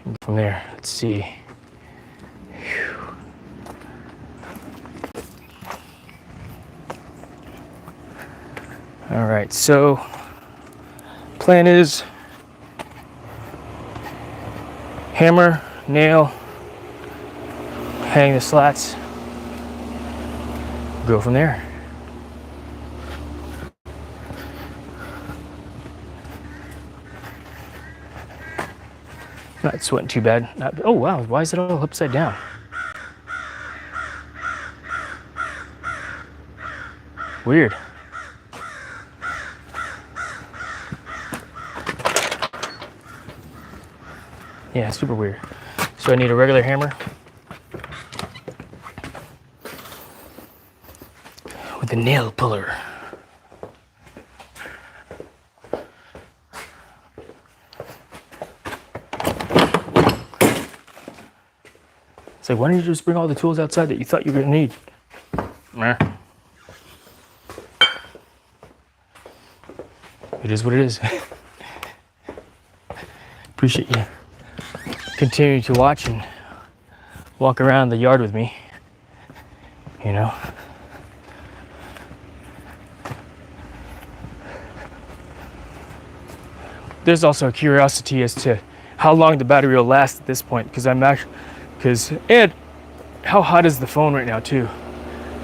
And from there, let's see. Whew. All right, so plan is hammer, nail, hang the slats, go from there. Not sweating too bad. Oh wow, why is it all upside down? Weird. Yeah, super weird. So I need a regular hammer with a nail puller. It's like, why don't you just bring all the tools outside that you thought you were gonna need? Nah. It is what it is. Appreciate you continuing to watch and walk around the yard with me, you know. There's also a curiosity as to how long the battery will last at this point, because and how hot is the phone right now too?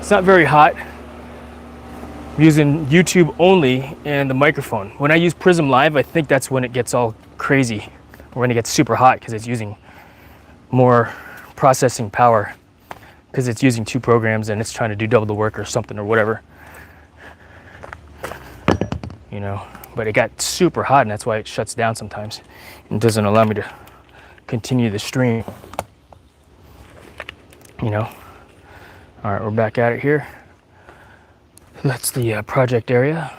It's not very hot. I'm using YouTube only and the microphone. When I use Prism Live, I think that's when it gets all crazy, or when it gets super hot, because it's using more processing power, because it's using two programs and it's trying to do double the work or something or whatever, you know. But it got super hot, and that's why it shuts down sometimes and doesn't allow me to continue the stream, you know. All right, we're back at it here. That's the project area.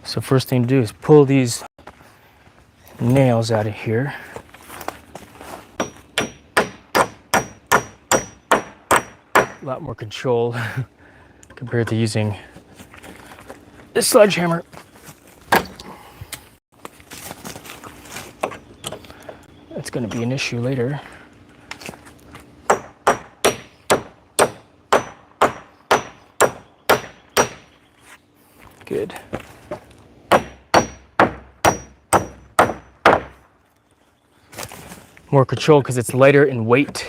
So first thing to do is pull these nails out of here. A lot more control compared to using this sledgehammer. That's going to be an issue later. Good. More control because it's lighter in weight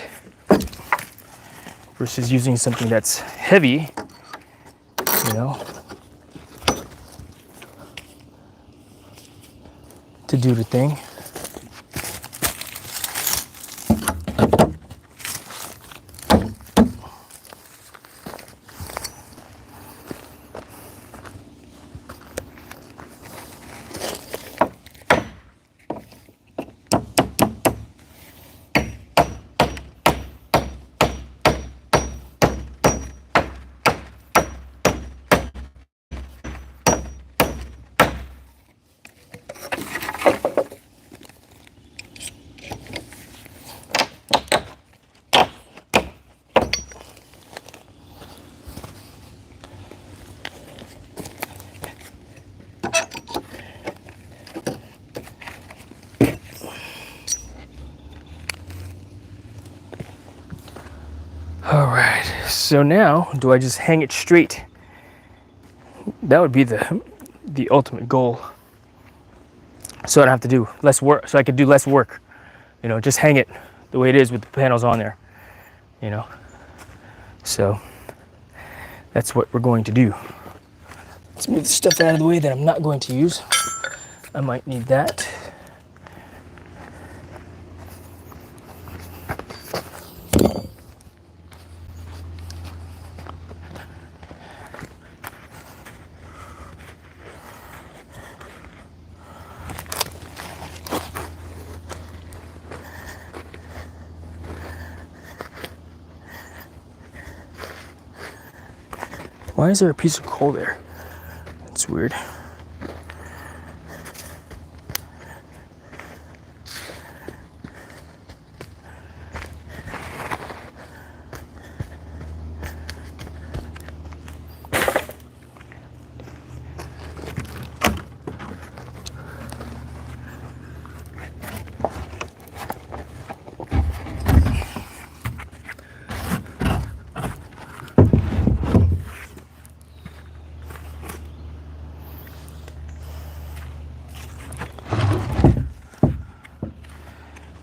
versus using something that's heavy, you know, to do the thing. All right, so now do I just hang it straight? That would be the ultimate goal. So I don't have to do less work, so I could do less work, you know, just hang it the way it is with the panels on there, you know. So that's what we're going to do. Let's move the stuff out of the way that I'm not going to use. I might need that. Why is there a piece of coal there? That's weird.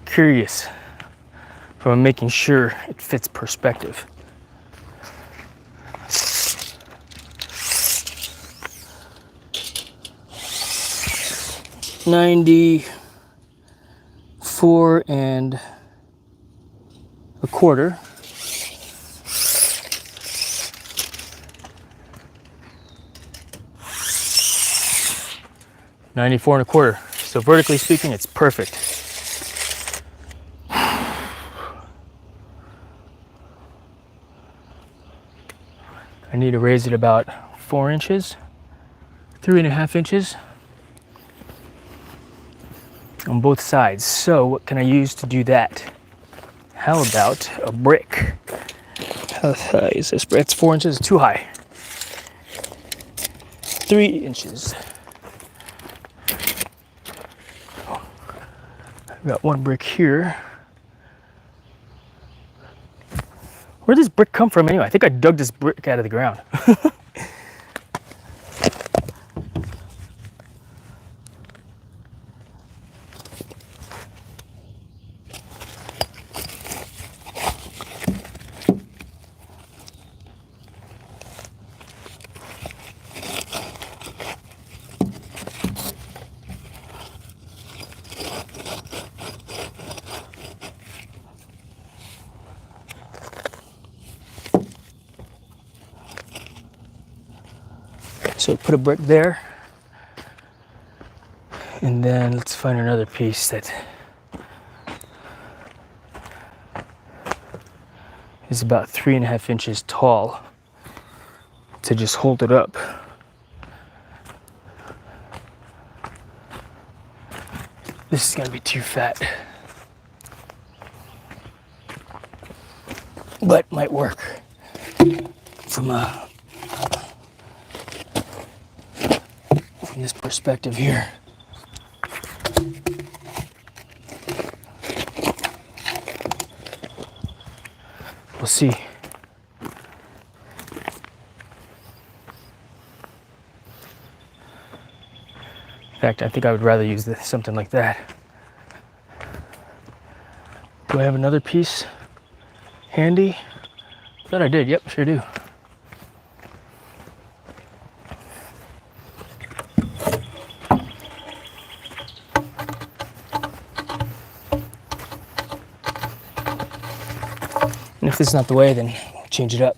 Curious from making sure it fits perspective. $94 and a quarter. $94.25. So vertically speaking, it's perfect. I need to raise it about 4 inches, 3.5 inches on both sides. So what can I use to do that? How about a brick? How high is this brick? It's 4 inches, too high. 3 inches. I've got one brick here. Where did this brick come from anyway? I think I dug this brick out of the ground. So put a brick there, and then let's find another piece that is about 3.5 inches tall to just hold it up. This is gonna be too fat, but might work from a from this perspective here. We'll see. In fact, I think I would rather use something like that. Do I have another piece handy? Thought I did. Yep, sure do. And if this is not the way, then we'll change it up.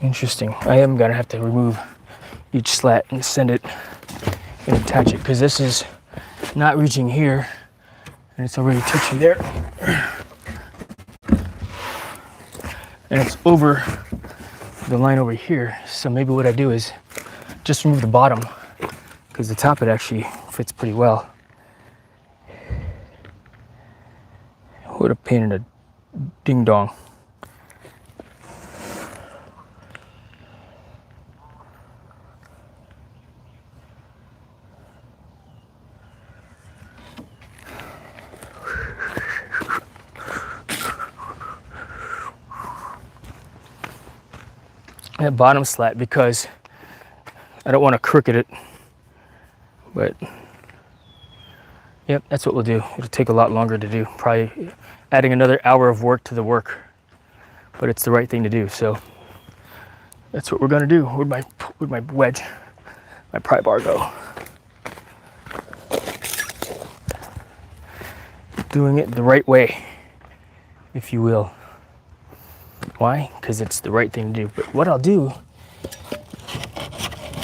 Interesting. I am gonna have to remove each slat and send it and attach it, because this is not reaching here and it's already touching there. And it's over the line over here. So maybe what I do is just remove the bottom, because the top it actually fits pretty well. What a pain in the ding dong. That bottom slat, because I don't want to crooked it, but yep, that's what we'll do. It'll take a lot longer to do, probably adding another hour of work to the work, but it's the right thing to do. So that's what we're gonna do. Where'd my wedge, my pry bar go? Doing it the right way, if you will. Why? Because it's the right thing to do. But what I'll do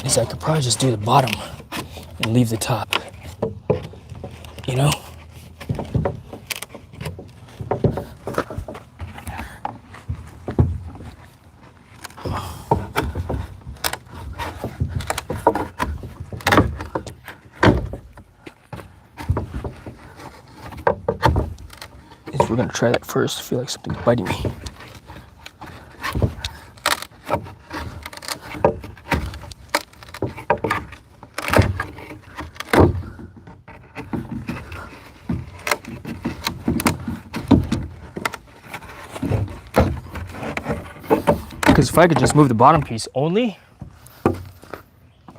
is I could probably just do the bottom and leave the top. You know? We're gonna try that first. I feel like something's biting me. Because if I could just move the bottom piece only,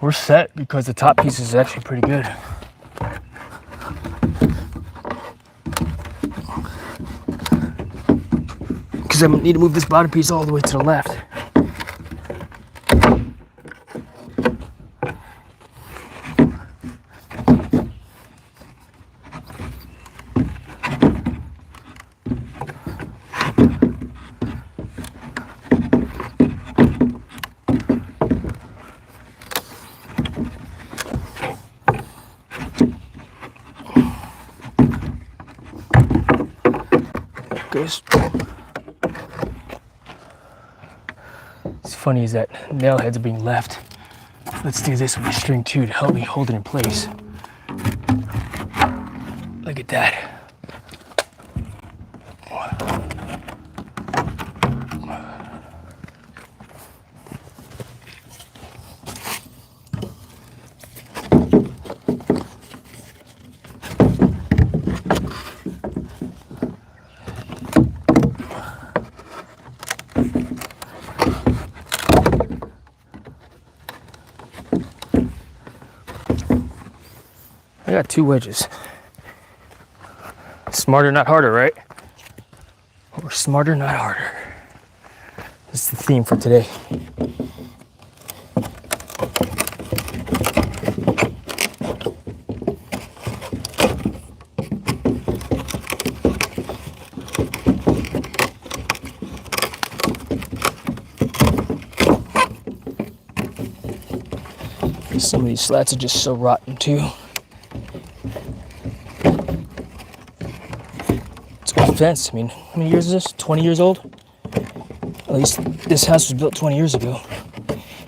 we're set, because the top piece is actually pretty good. Because I need to move this bottom piece all the way to the left. Goes. What's funny is that nail heads are being left. Let's do this with a string too to help me hold it in place. Look at that. I got 2 wedges. Smarter, not harder, right? Or smarter, not harder. That's the theme for today. Some of these slats are just so rotten too. Fence. I mean, how many years is this? 20 years old? At least this house was built 20 years ago.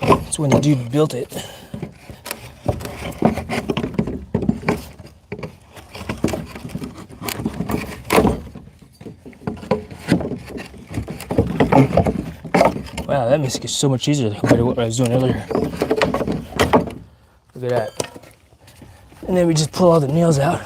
That's when the dude built it. that makes it so much easier compared to what I was doing earlier. Look at that. And then we just pull all the nails out.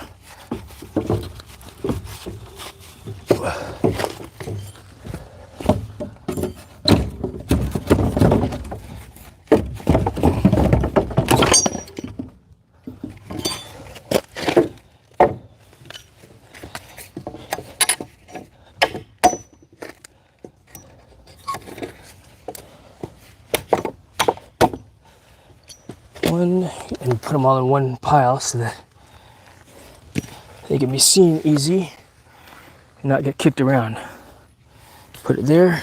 And put them all in one pile so that they can be seen easy and not get kicked around. Put it there.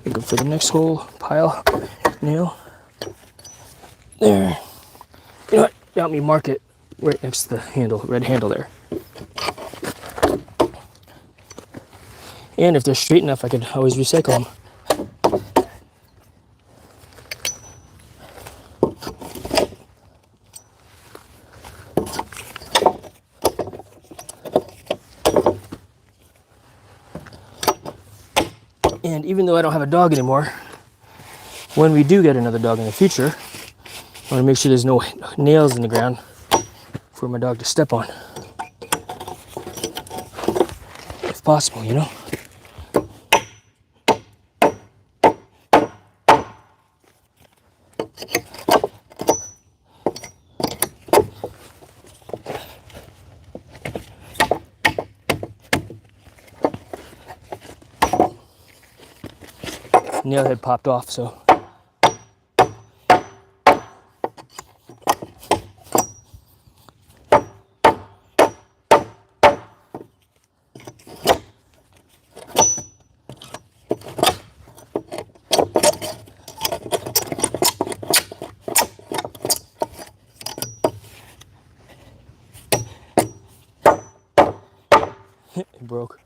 Go for the next whole pile nail. There. You know what? Let me mark it right next to the handle, red handle there. And if they're straight enough, I could always recycle them. And even though I don't have a dog anymore, when we do get another dog in the future, I want to make sure there's no nails in the ground for my dog to step on. If possible, you know? Nail head popped off, so it broke.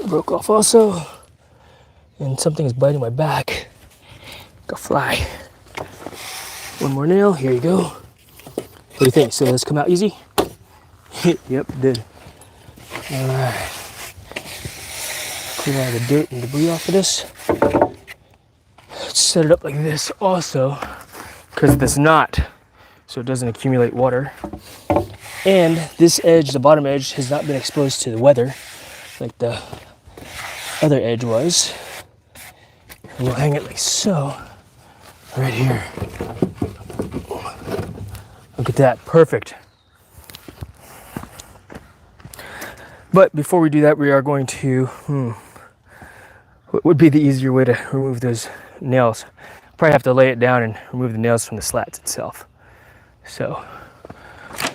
Broke off also, and something is biting my back like a fly. One more nail, here you go. What do you think? So let's come out easy? Yep, it did. All right, clean all the dirt and debris off of this. Let's set it up like this also, because of this knot, so it doesn't accumulate water. And this edge, the bottom edge, has not been exposed to the weather like the other edge was. And we'll hang it like so, right here. Look at that, perfect. But before we do that, we are going to, what would be the easier way to remove those nails? Probably have to lay it down and remove the nails from the slats itself. So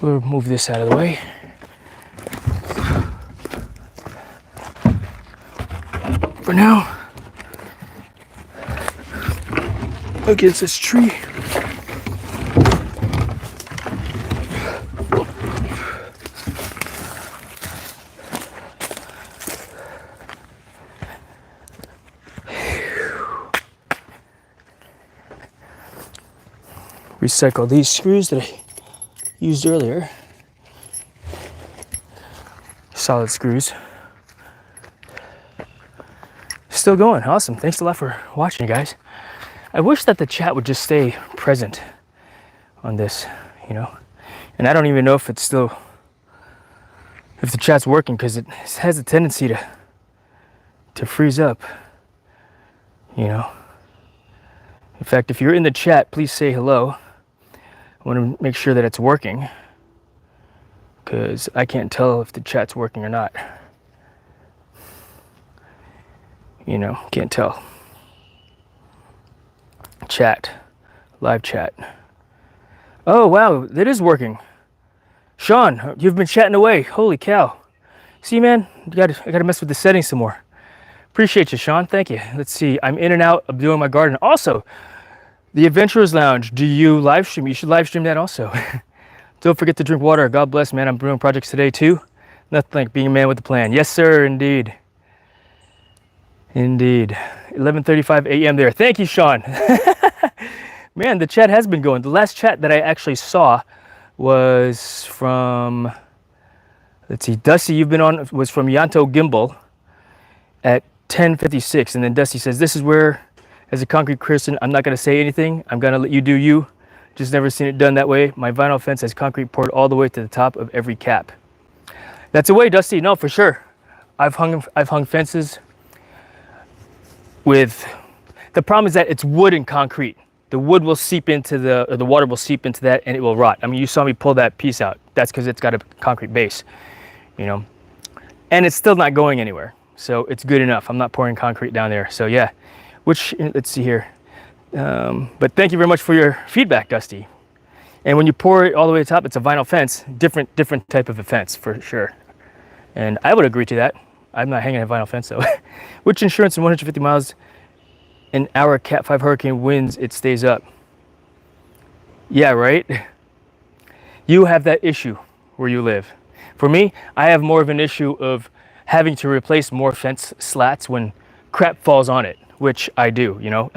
we'll move this out of the way. For now, against this tree. Recycle these screws that I used earlier. Solid screws. Still going, awesome. Thanks a lot for watching, you guys. I wish that the chat would just stay present on this, you know. And I don't even know if it's still, if the chat's working, because it has a tendency to freeze up, you know. In fact, if you're in the chat, please say hello. I want to make sure that it's working, because I can't tell if the chat's working or not. You know, can't tell. Chat, live chat. Oh wow, it is working. Sean, you've been chatting away. Holy cow. See, man, I gotta mess with the settings some more. Appreciate you, Sean. Thank you. Let's see. I'm in and out of doing my garden. Also, the Adventurers Lounge. Do you live stream? You should live stream that also. Don't forget to drink water. God bless, man. I'm doing projects today too. Nothing like being a man with a plan. Yes, sir. Indeed. Indeed. 11:35 a.m. there. Thank you, Sean. Man, the chat has been going. The last chat that I actually saw was from, let's see, Dusty, you've been on, was from Yanto Gimbal at 10:56. And then Dusty says, this is where, as a concrete person, I'm not going to say anything. I'm going to let you do you. Just never seen it done that way. My vinyl fence has concrete poured all the way to the top of every cap. That's a way, Dusty. No, for sure. I've hung fences with, the problem is that it's wood and concrete. The wood will seep into the water will seep into that and it will rot. I mean, you saw me pull that piece out. That's because it's got a concrete base, you know, and it's still not going anywhere. So it's good enough. I'm not pouring concrete down there. So yeah, which, let's see here. But thank you very much for your feedback, Dusty. And when you pour it all the way to the top, it's a vinyl fence, different type of a fence for sure. And I would agree to that. I'm not hanging a vinyl fence though. Which insurance in 150 miles an hour Cat 5 hurricane winds, it stays up? Yeah, right? You have that issue where you live. For me, I have more of an issue of having to replace more fence slats when crap falls on it, which I do, you know?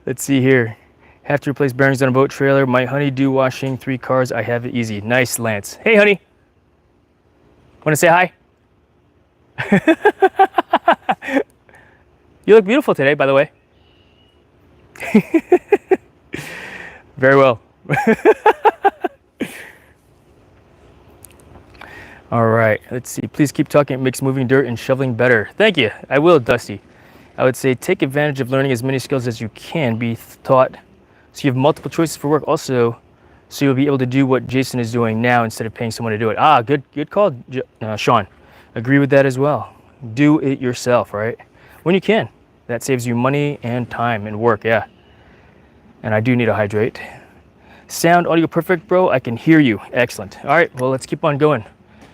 Let's see here. Have to replace bearings on a boat trailer. My honey-do washing 3 cars. I have it easy. Nice, Lance. Hey, honey. Want to say hi? You look beautiful today, by the way. Very well. All right, let's see. Please keep talking. It makes moving dirt and shoveling better. Thank you. I will, Dusty. I would say take advantage of learning as many skills as you can be taught, so you have multiple choices for work. Also, so you'll be able to do what Jason is doing now instead of paying someone to do it. Ah, good call, Sean. Agree with that as well. Do it yourself, right? When you can. That saves you money and time and work, yeah. And I do need to hydrate. Sound audio perfect, bro. I can hear you. Excellent. All right, well, let's keep on going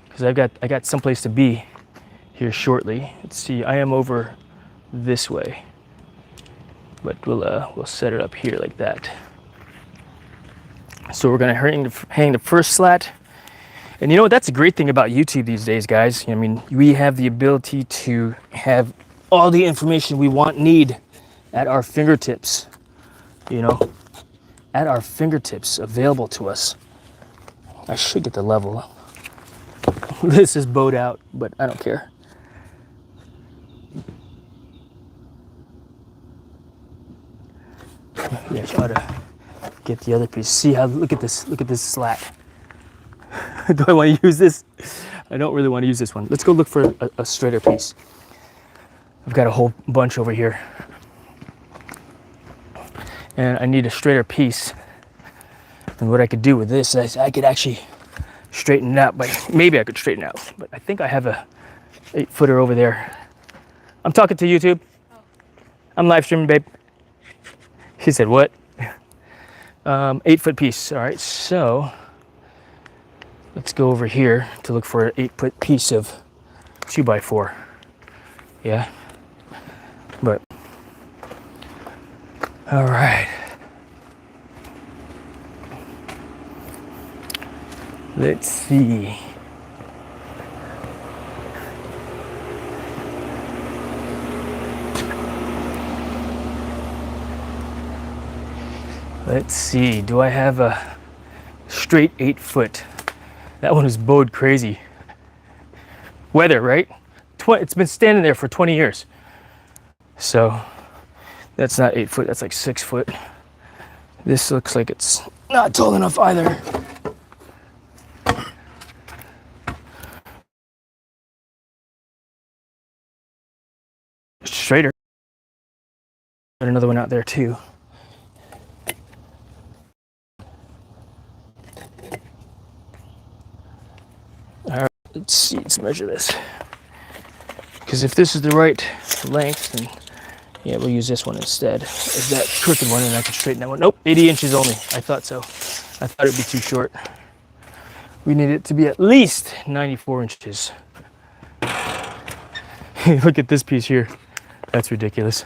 because I got someplace to be here shortly. Let's see. I am over this way, but we'll set it up here like that. So we're gonna hang the first slat. And you know what? That's a great thing about YouTube these days, guys. I mean, we have the ability to have all the information we need at our fingertips, you know, at our fingertips, available to us. I should get the level. This is bowed out, but I don't care. Yeah, try to get the other piece. See how, look at this slat. Do I want to use this? I don't really want to use this one. Let's go look for a straighter piece. I've got a whole bunch over here. And I need a straighter piece. And what I could do with this is I could actually straighten it out. Maybe I could straighten it out. But I think I have a 8-footer over there. I'm talking to YouTube. I'm live streaming, babe. She said, what? 8-foot piece. All right, so let's go over here to look for an 8-foot piece of 2x4. Yeah. But, all right. Let's see. Let's see. Do I have a straight 8-foot? That one is bowed crazy. Weather, right? It's been standing there for 20 years. So that's not 8 foot, that's like 6 foot. This looks like it's not tall enough either. Straighter. Got another one out there too. All right, let's see, let's measure this. Because if this is the right length, then yeah, we'll use this one instead. Is that crooked one, and I can straighten that one. Nope, 80 inches only. I thought so. I thought it'd be too short. We need it to be at least 94 inches. Look at this piece here. That's ridiculous.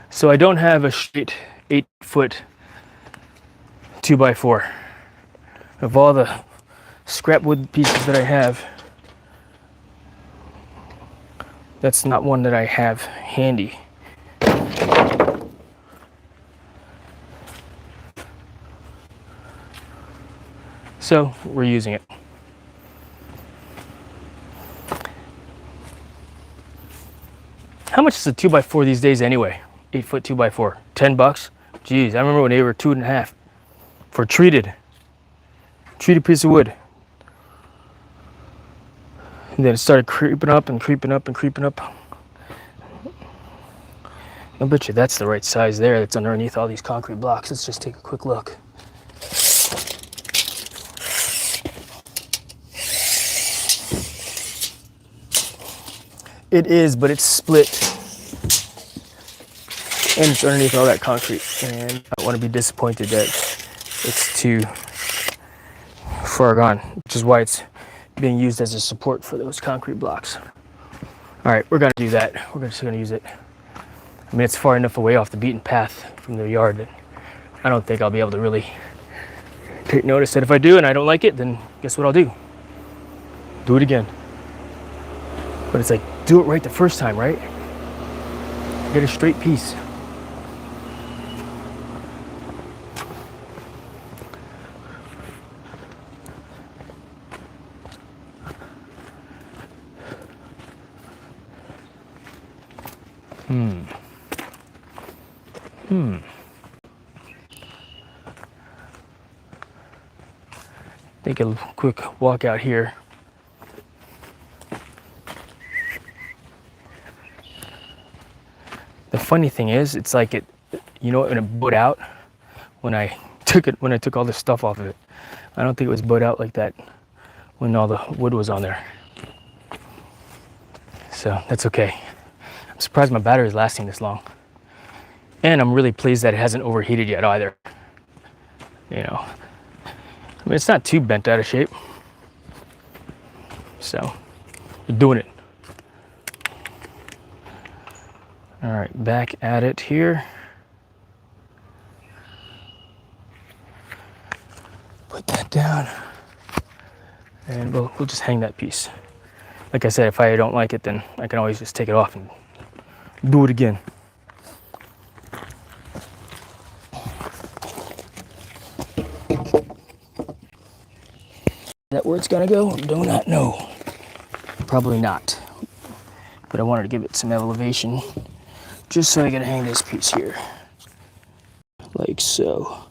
So I don't have a straight 8-foot 2x4. Of all the scrap wood pieces that I have, That's not one that I have handy. So we're using it. How much is a 2x4 these days anyway? 8-foot 2x4, $10. Jeez, I remember when they were 2.5 for treated piece of wood. And then it started creeping up and creeping up and creeping up. I bet you that's the right size there. That's underneath all these concrete blocks. Let's just take a quick look. It is, but it's split. And it's underneath all that concrete. And I don't want to be disappointed that it's too far gone, which is why it's being used as a support for those concrete blocks. All right, we're gonna do that. We're just gonna use it. I mean, it's far enough away off the beaten path from the yard that I don't think I'll be able to really take notice. That if I do and I don't like it, then guess what I'll do? Do it again. But it's like, do it right the first time, right? Get a straight piece. Take a quick walk out here. The funny thing is, it's like it, you know, when it bowed out, when I took all the stuff off of it. I don't think it was bowed out like that when all the wood was on there. So that's okay. I'm surprised my battery is lasting this long. And I'm really pleased that it hasn't overheated yet either. You know, I mean, it's not too bent out of shape. So, we're doing it. All right, back at it here. Put that down. And we'll just hang that piece. Like I said, if I don't like it, then I can always just take it off and do it again. Is that where it's gonna go? Do not know. Probably not. But I wanted to give it some elevation just so I can hang this piece here. Like so.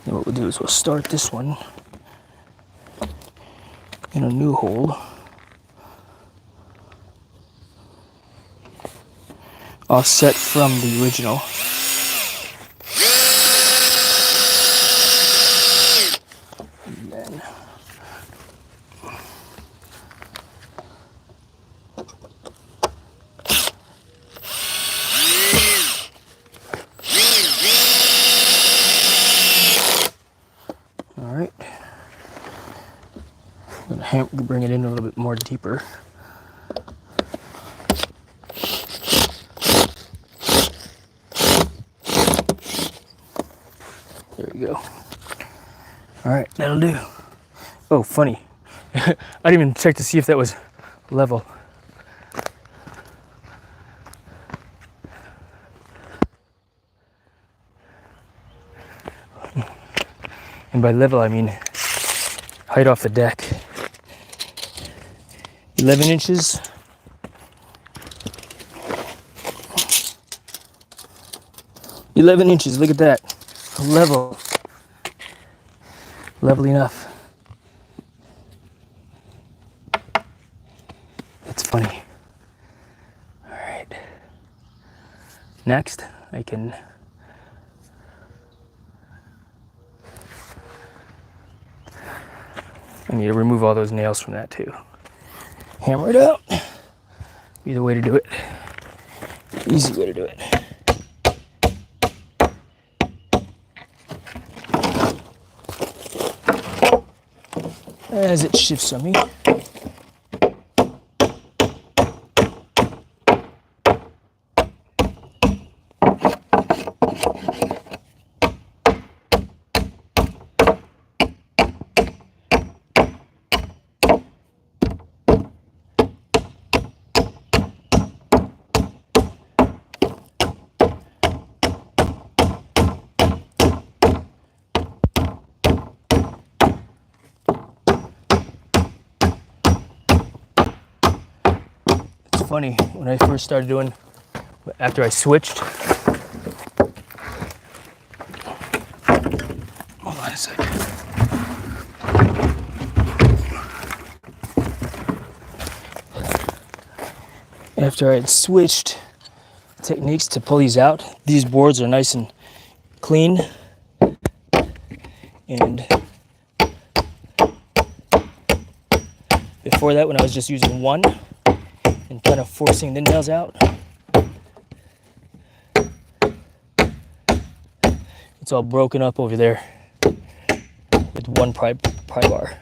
And what we'll do is we'll start this one in a new hole. Offset from the original. And then all right. I'm gonna bring it in a little bit more deeper. There we go. All right, that'll do. Oh, funny. I didn't even check to see if that was level. And by level, I mean height off the deck. 11 inches. Look at that. Level. Level enough. That's funny. All right. Next, I can I need to remove all those nails from that too. Hammer it out. Be the way to do it. Easy way to do it. As it shifts on me. Funny, when I first started doing, after I switched, hold on a second. After I had switched techniques to pull these out, these boards are nice and clean, and before that, when I was just using one and kind of forcing the nails out, it's all broken up over there with one pry bar.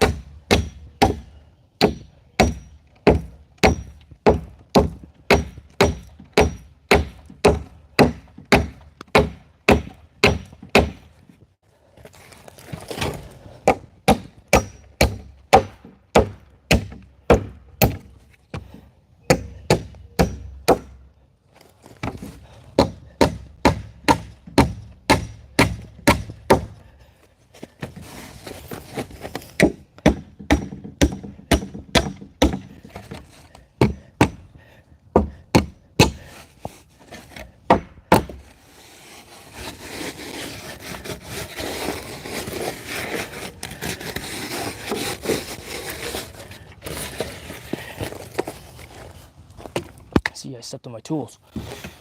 See, I stepped on my tools.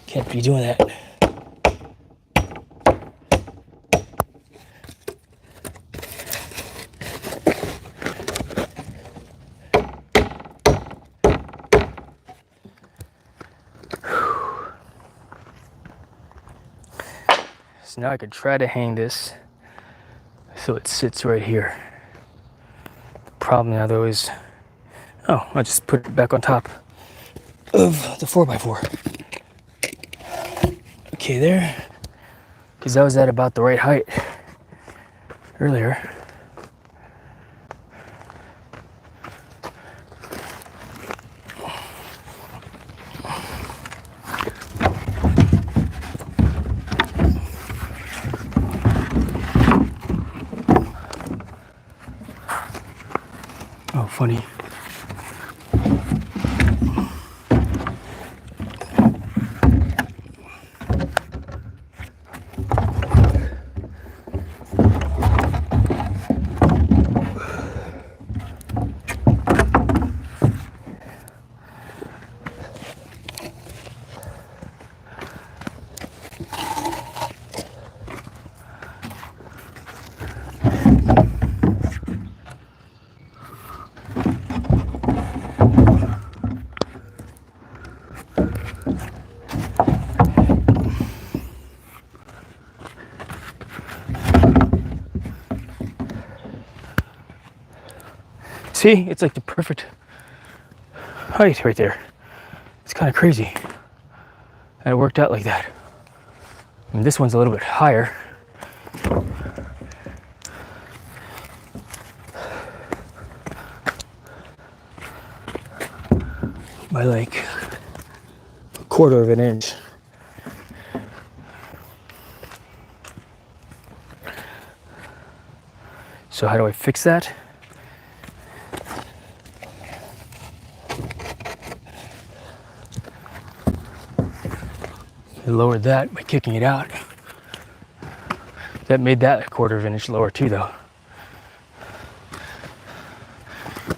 Can't be doing that. So now I could try to hang this so it sits right here. The problem now though is, oh, I'll just put it back on top of the 4x4. Okay, there, because that was at about the right height earlier. Oh, funny. See, it's like the perfect height right there. It's kind of crazy that it worked out like that. And this one's a little bit higher. By like a quarter of an inch. So how do I fix that? I lowered that by kicking it out. That made that a quarter of an inch lower too though.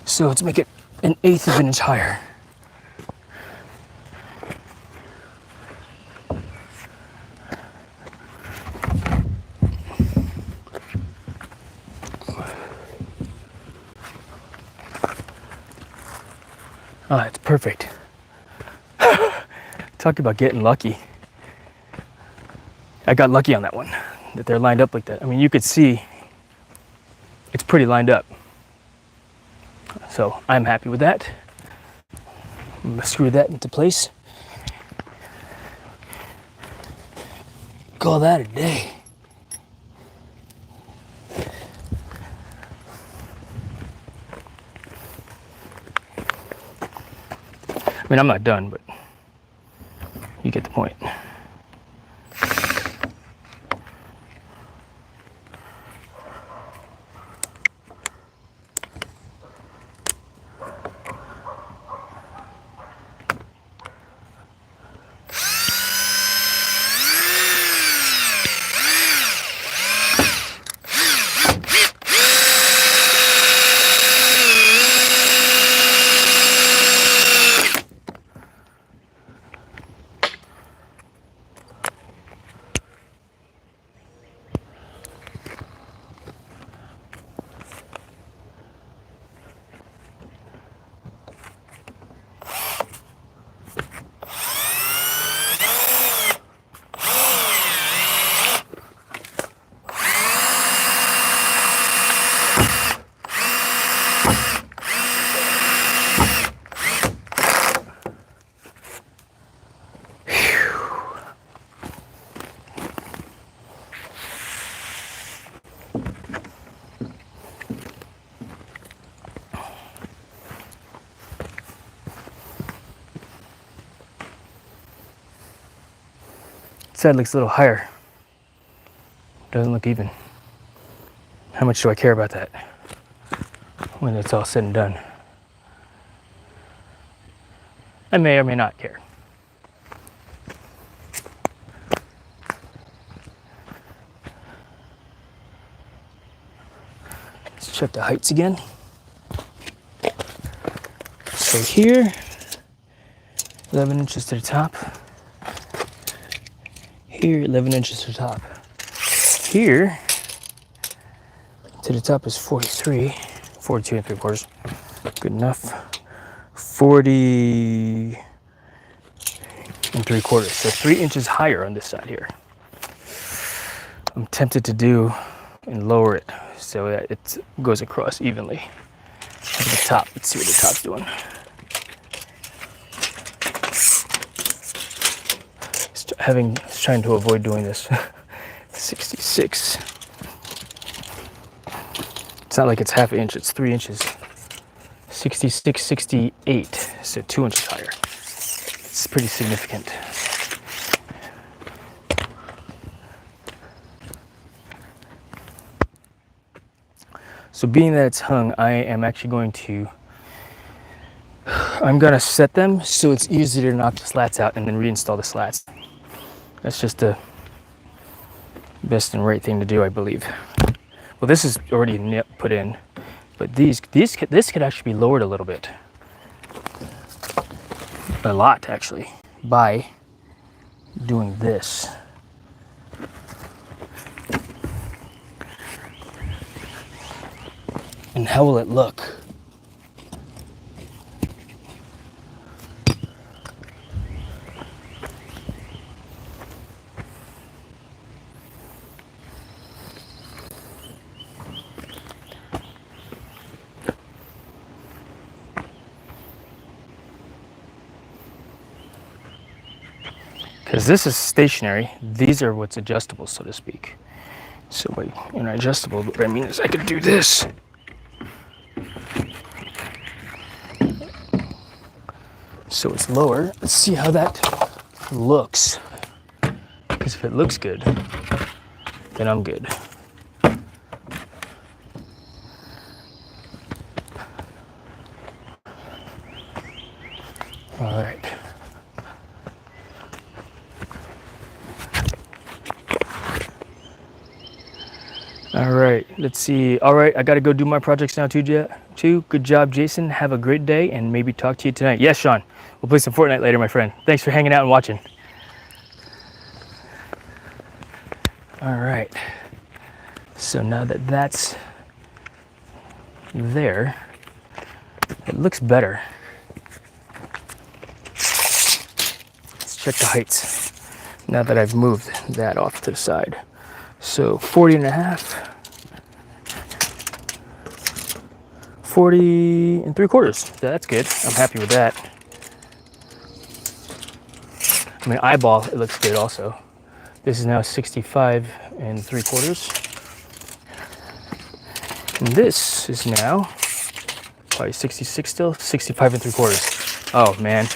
So let's make it an eighth of an inch higher. Oh, it's perfect. Talk about getting lucky. I got lucky on that one, that they're lined up like that. I mean, you could see it's pretty lined up. So I'm happy with that. I'm gonna screw that into place. Call that a day. I mean, I'm not done, but you get the point. Side looks a little higher. Doesn't look even. How much do I care about that when it's all said and done? I may or may not care. Let's check the heights again. So here, 11 inches to the top. Here, 11 inches to the top. Here, to the top is 42 and 3/4. Good enough. 40 and 3/4. So 3 inches higher on this side here. I'm tempted to do and lower it so that it goes across evenly. At the top, let's see what the top's doing. Trying to avoid doing this. 66. It's not like it's half an inch, it's 3 inches. 66, 68, so 2 inches higher. It's pretty significant. So being that it's hung, I'm gonna set them so it's easier to knock the slats out and then reinstall the slats. That's just the best and right thing to do, I believe. Well, this is already put in, but this could actually be lowered a little bit. A lot, actually, by doing this. And how will it look? Because this is stationary, these are what's adjustable, so to speak. So by adjustable, what I mean is I could do this. So it's lower. Let's see how that looks. Because if it looks good, then I'm good. All right. All right, let's see. All right, I got to go do my projects now too. Good job, Jason. Have a great day and maybe talk to you tonight. Yes, Sean. We'll play some Fortnite later, my friend. Thanks for hanging out and watching. All right. So now that that's there, it looks better. check the heights now that I've moved that off to the side. So 40 and a half, 40 and 3/4. That's good. I'm happy with that. I mean, eyeball, it looks good also. This is now 65 and 3/4. And this is now probably 66 still, 65 and 3/4. Oh man.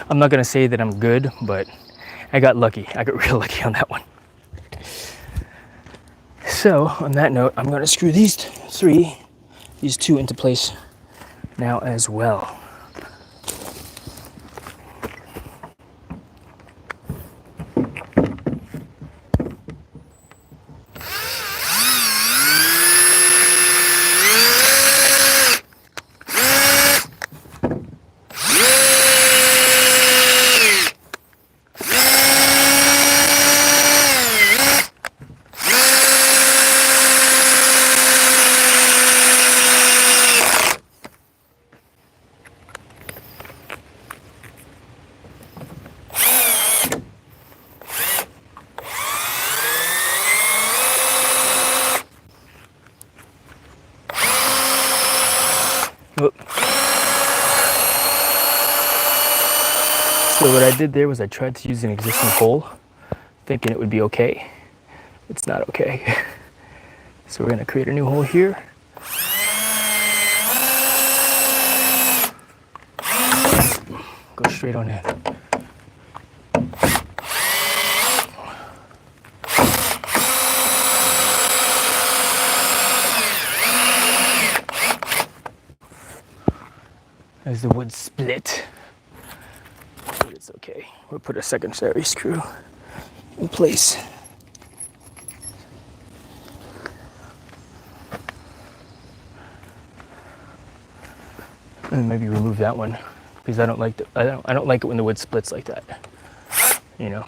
I'm not gonna say that I'm good, but I got lucky. I got real lucky on that one. So on that note, I'm gonna screw these two into place now as well. So what I did there was I tried to use an existing hole, thinking it would be okay. It's not okay. So we're gonna create a new hole here. Go straight on in. There's the wood split. But it's okay. We'll put a secondary screw in place. And maybe remove that one because I don't like it when the wood splits like that. You know.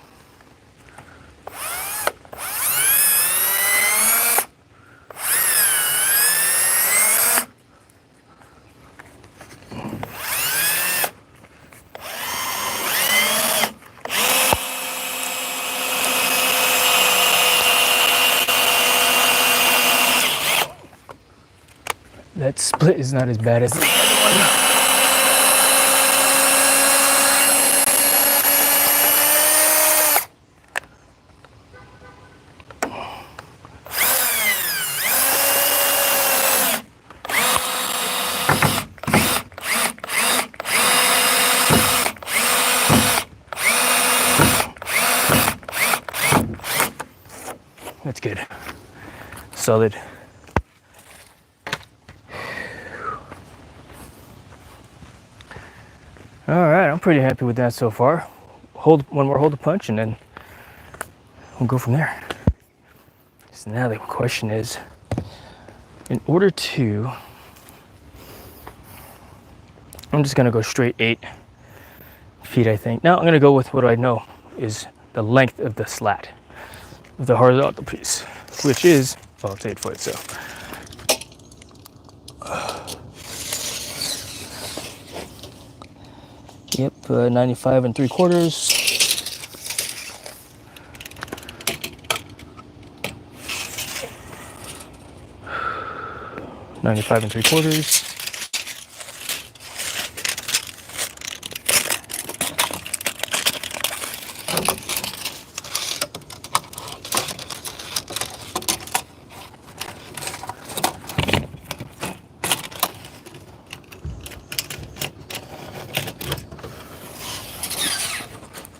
That split is not as bad as the other one. That's good. Solid. All right, I'm pretty happy with that so far. Hold one more hole to punch and then we'll go from there. So now the question is, in order to, I'm just gonna go straight 8 feet, I think. Now I'm gonna go with what I know is the length of the slat, of the horizontal piece, which is, well, it's 8 foot, so. Yep, 95 and 3/4. $95 and 3/4.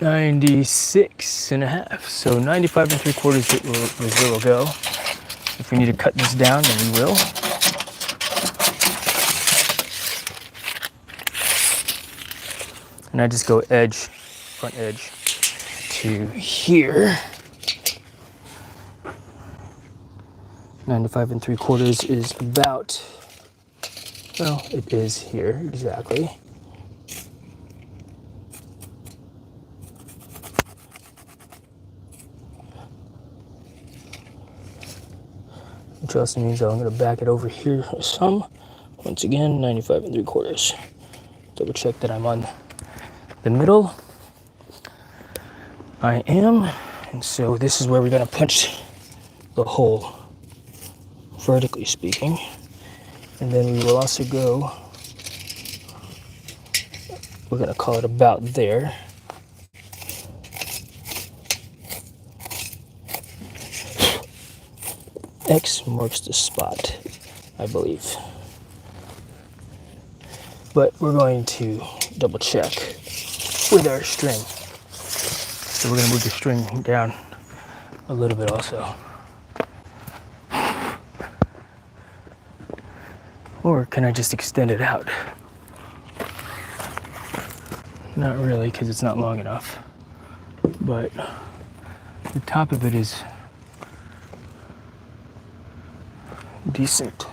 $96.5. So 95 and 3/4 is where we'll go. If we need to cut this down, then we will. And I just go edge, front edge to here. 95 and 3/4 is about, well, it is here exactly. Which also means that I'm going to back it over here some. Once again, 95 and 3/4. Double check that I'm on the middle. I am. And so this is where we're gonna punch the hole, vertically speaking. And then we will also go, we're gonna call it about there. X marks the spot, I believe. But we're going to double check with our string. So we're gonna move the string down a little bit also. Or can I just extend it out? Not really, because it's not long enough. But the top of it is decent.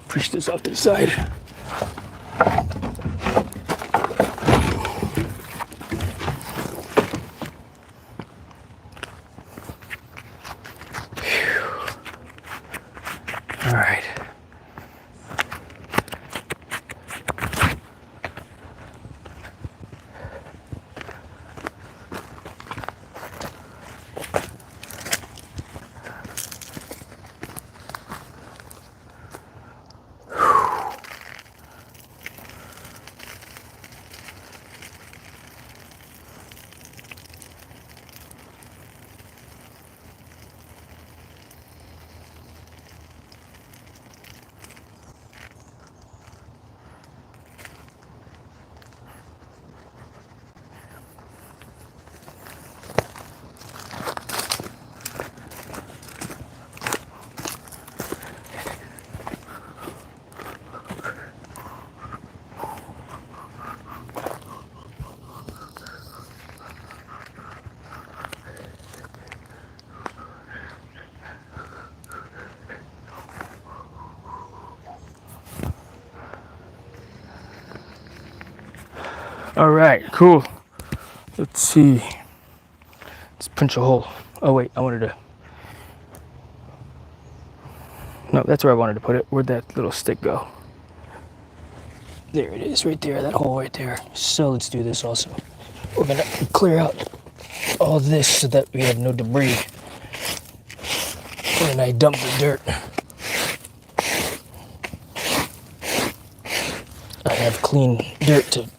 Push this off to the side. All right. All right, cool. Let's see. Let's punch a hole. Oh wait, I wanted to. No, that's where I wanted to put it. Where'd that little stick go? There it is, right there, that hole right there. So let's do this also. We're gonna clear out all this so that we have no debris. And I dump the dirt. I have clean dirt to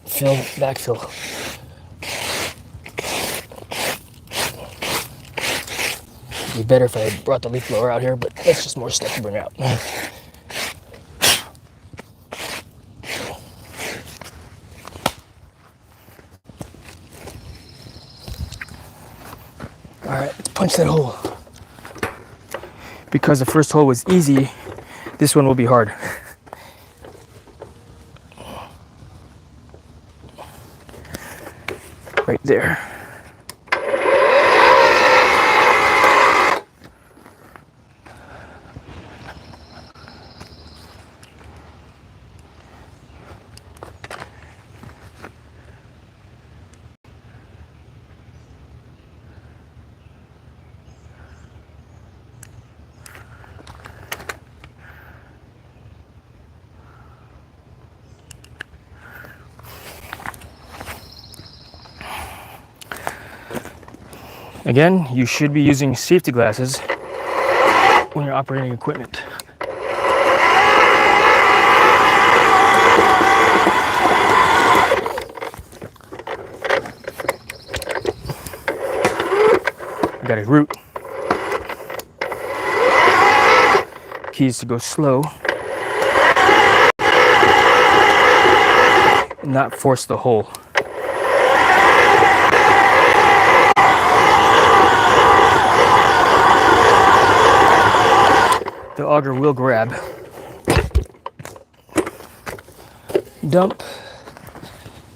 backfill. It'd be better if I brought the leaf blower out here, but that's just more stuff to bring out. All right, let's punch that hole. Because the first hole was easy, this one will be hard. Right there. Again, you should be using safety glasses when you're operating equipment. I got a root. Key is to go slow and not force the hole. The auger will grab. Dump.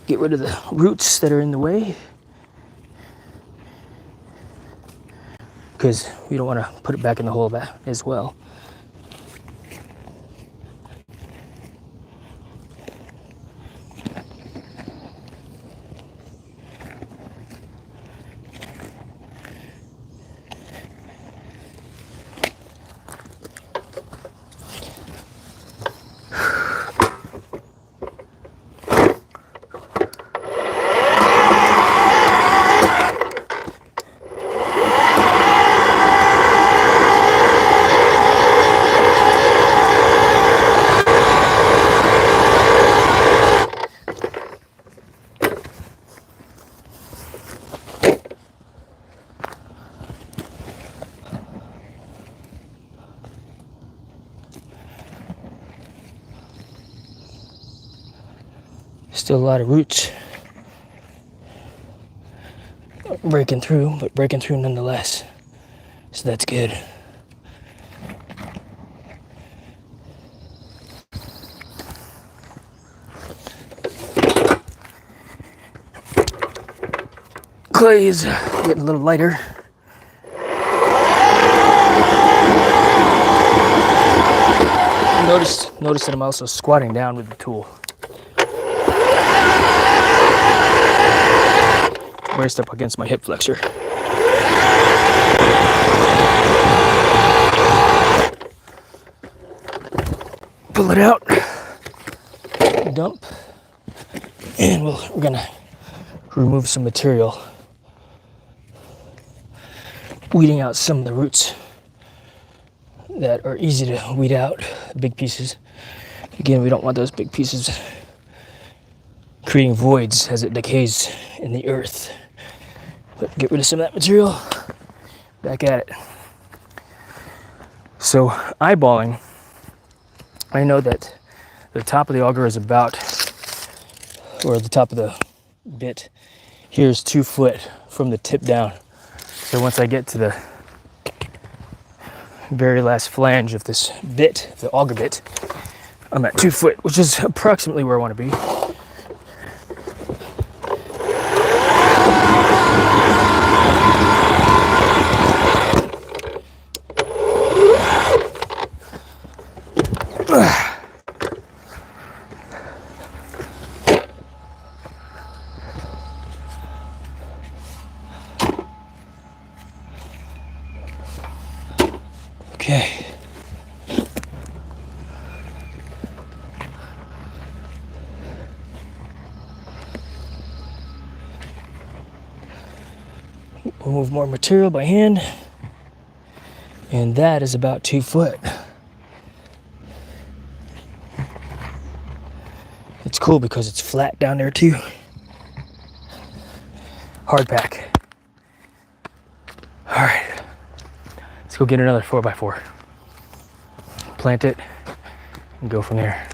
Get rid of the roots that are in the way, because we don't want to put it back in the hole as well. Still a lot of roots breaking through, but breaking through nonetheless. So that's good. Clay is getting a little lighter. Notice that I'm also squatting down with the tool. Braced up against my hip flexor. Pull it out, dump, and we're gonna remove some material, weeding out some of the roots that are easy to weed out, big pieces. Again, we don't want those big pieces creating voids as it decays in the earth. But get rid of some of that material, back at it. So eyeballing, I know that the top of the auger is about, or the top of the bit here is 2 foot from the tip down. So once I get to the very last flange of this bit, the auger bit, I'm at 2 foot, which is approximately where I want to be. Okay. We'll move more material by hand. And that is about 2 foot. It's cool because it's flat down there too. Hard pack. All right. Let's go get another 4x4. Plant it and go from there.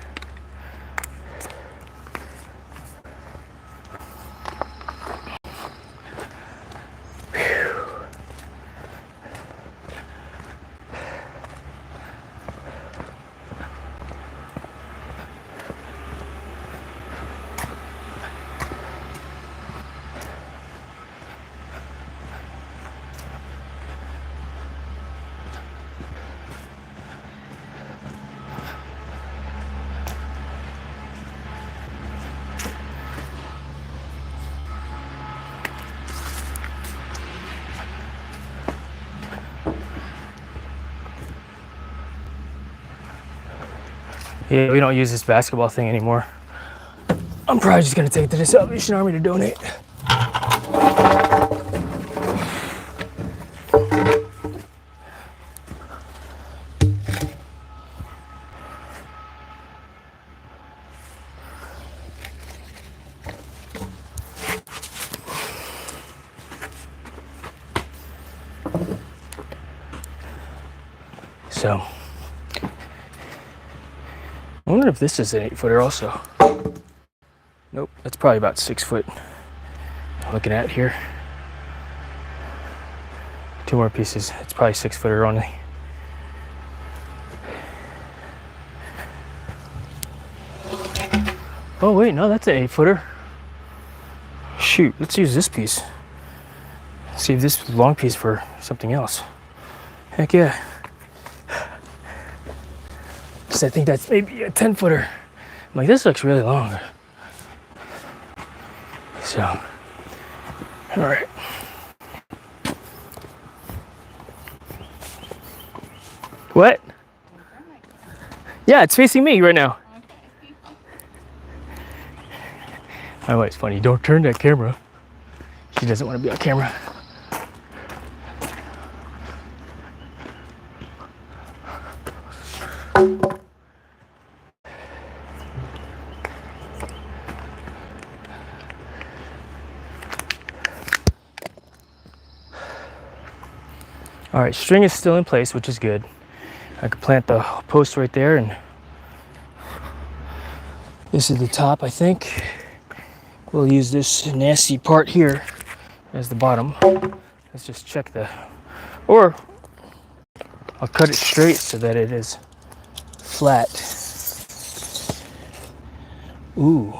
Yeah, we don't use this basketball thing anymore. I'm probably just gonna take it to the Salvation Army to donate. So, I wonder if this is an 8-footer also. Nope, that's probably about 6 foot. Looking at here. 2 more pieces. It's probably 6-footer only. Oh wait, no, that's an 8-footer. Shoot, let's use this piece. Save this long piece for something else. Heck yeah. Because I think that's maybe a 10-footer. I'm like, this looks really long. So, all right. What? Yeah, it's facing me right now. My wife's funny. Don't turn that camera. She doesn't want to be on camera. All right, string is still in place, which is good. I could plant the post right there, and this is the top, I think. we'll use this nasty part here as the bottom. Let's just check or I'll cut it straight so that it is flat. Ooh.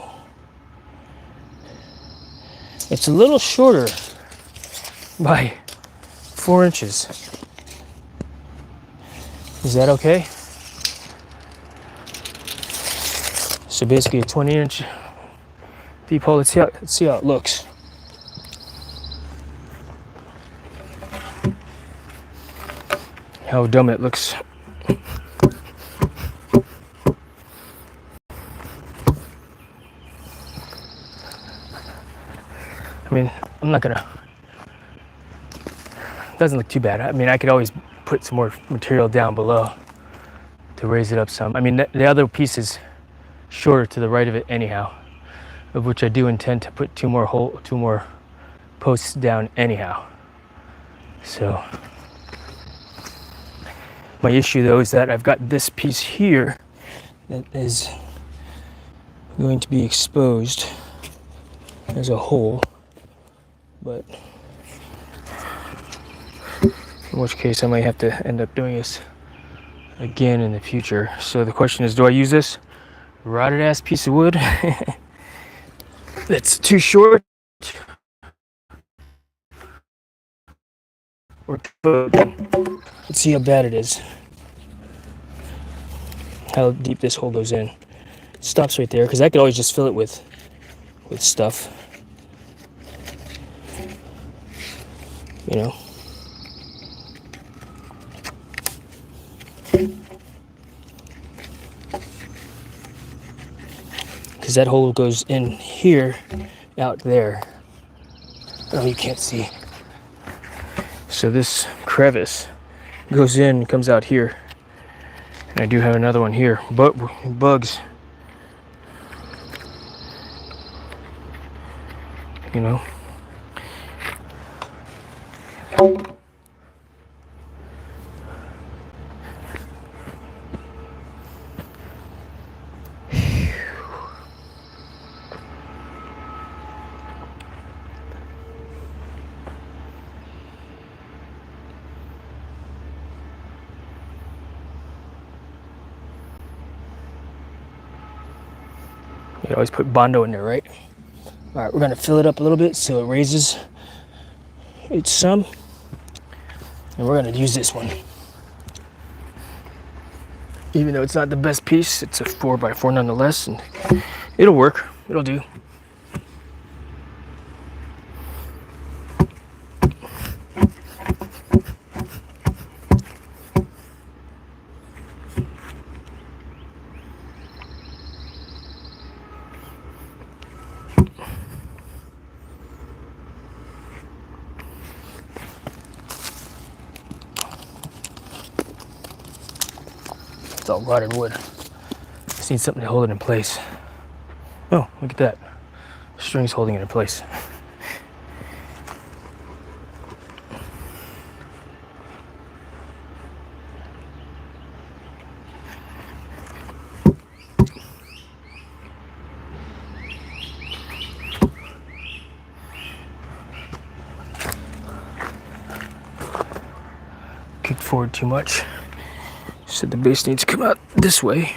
It's a little shorter by 4 inches. Is that okay? So basically a 20-inch deep hole. Let's see how it looks. How dumb it looks. I mean, I'm not gonna, it doesn't look too bad. I mean, I could always put some more material down below to raise it up some. I mean, the other piece is shorter to the right of it anyhow, of which I do intend to put two more posts down anyhow. So my issue though is that I've got this piece here that is going to be exposed as a hole, but in which case I might have to end up doing this again in the future. So the question is, do I use this rotted ass piece of wood that's too short, or let's see how bad it is, how deep this hole goes in. It stops right there because I could always just fill it with stuff, you know. Because that hole goes in here, out there. Oh, you can't see. So this crevice goes in, comes out here. And I do have another one here. But bugs. You know. You always put Bondo in there, right? All right, we're gonna fill it up a little bit so it raises it some. And we're gonna use this one. Even though it's not the best piece, it's a 4x4 nonetheless, and it'll work, it'll do. It's all rotted wood. Just need something to hold it in place. Oh, look at that. Strings holding it in place. Kicked forward too much. So the base needs to come out this way.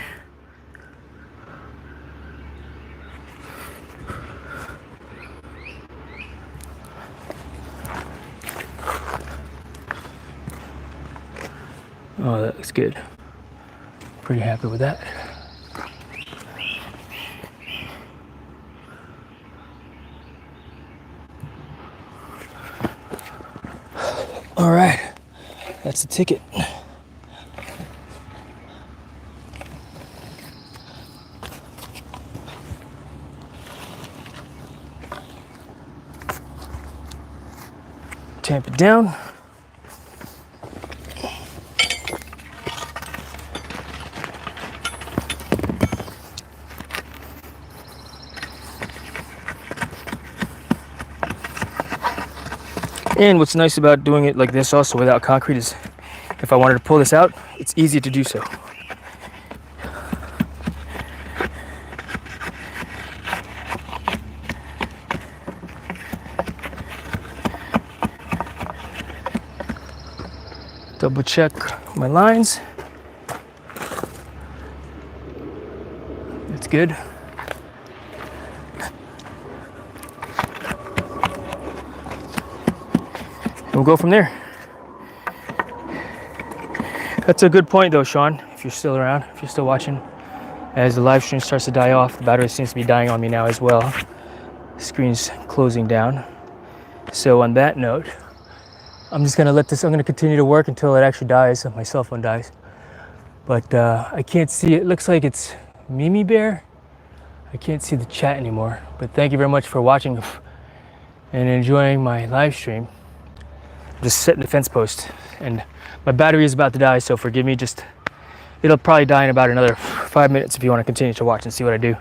Oh, that looks good. Pretty happy with that. All right, that's the ticket. Tamp it down. And what's nice about doing it like this also without concrete is if I wanted to pull this out, it's easy to do so. Double check my lines. That's good. And we'll go from there. That's a good point though, Sean, if you're still around, if you're still watching. As the live stream starts to die off, the battery seems to be dying on me now as well. The screen's closing down. So on that note, I'm just gonna I'm gonna continue to work until it actually dies, my cell phone dies. But I can't see, it looks like it's Mimi Bear. I can't see the chat anymore. But thank you very much for watching and enjoying my live stream. I'm just setting the fence post and my battery is about to die, so forgive me. It'll probably die in about another 5 minutes if you want to continue to watch and see what I do.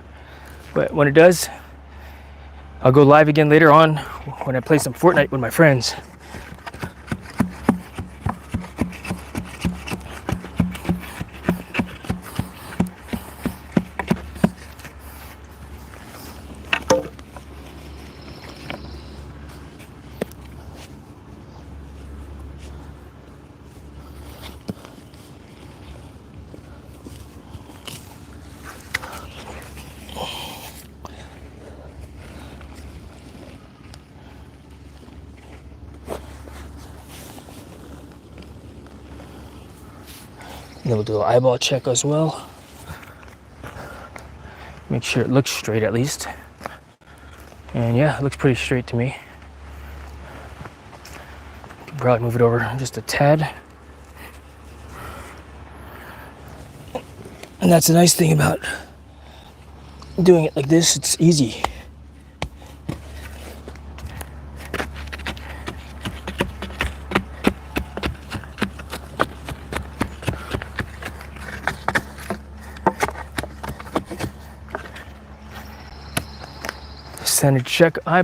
But when it does, I'll go live again later on when I play some Fortnite with my friends. Then we'll do an eyeball check as well. Make sure it looks straight at least. And yeah, it looks pretty straight to me. Probably move it over just a tad. And that's the nice thing about doing it like this, it's easy. Standard check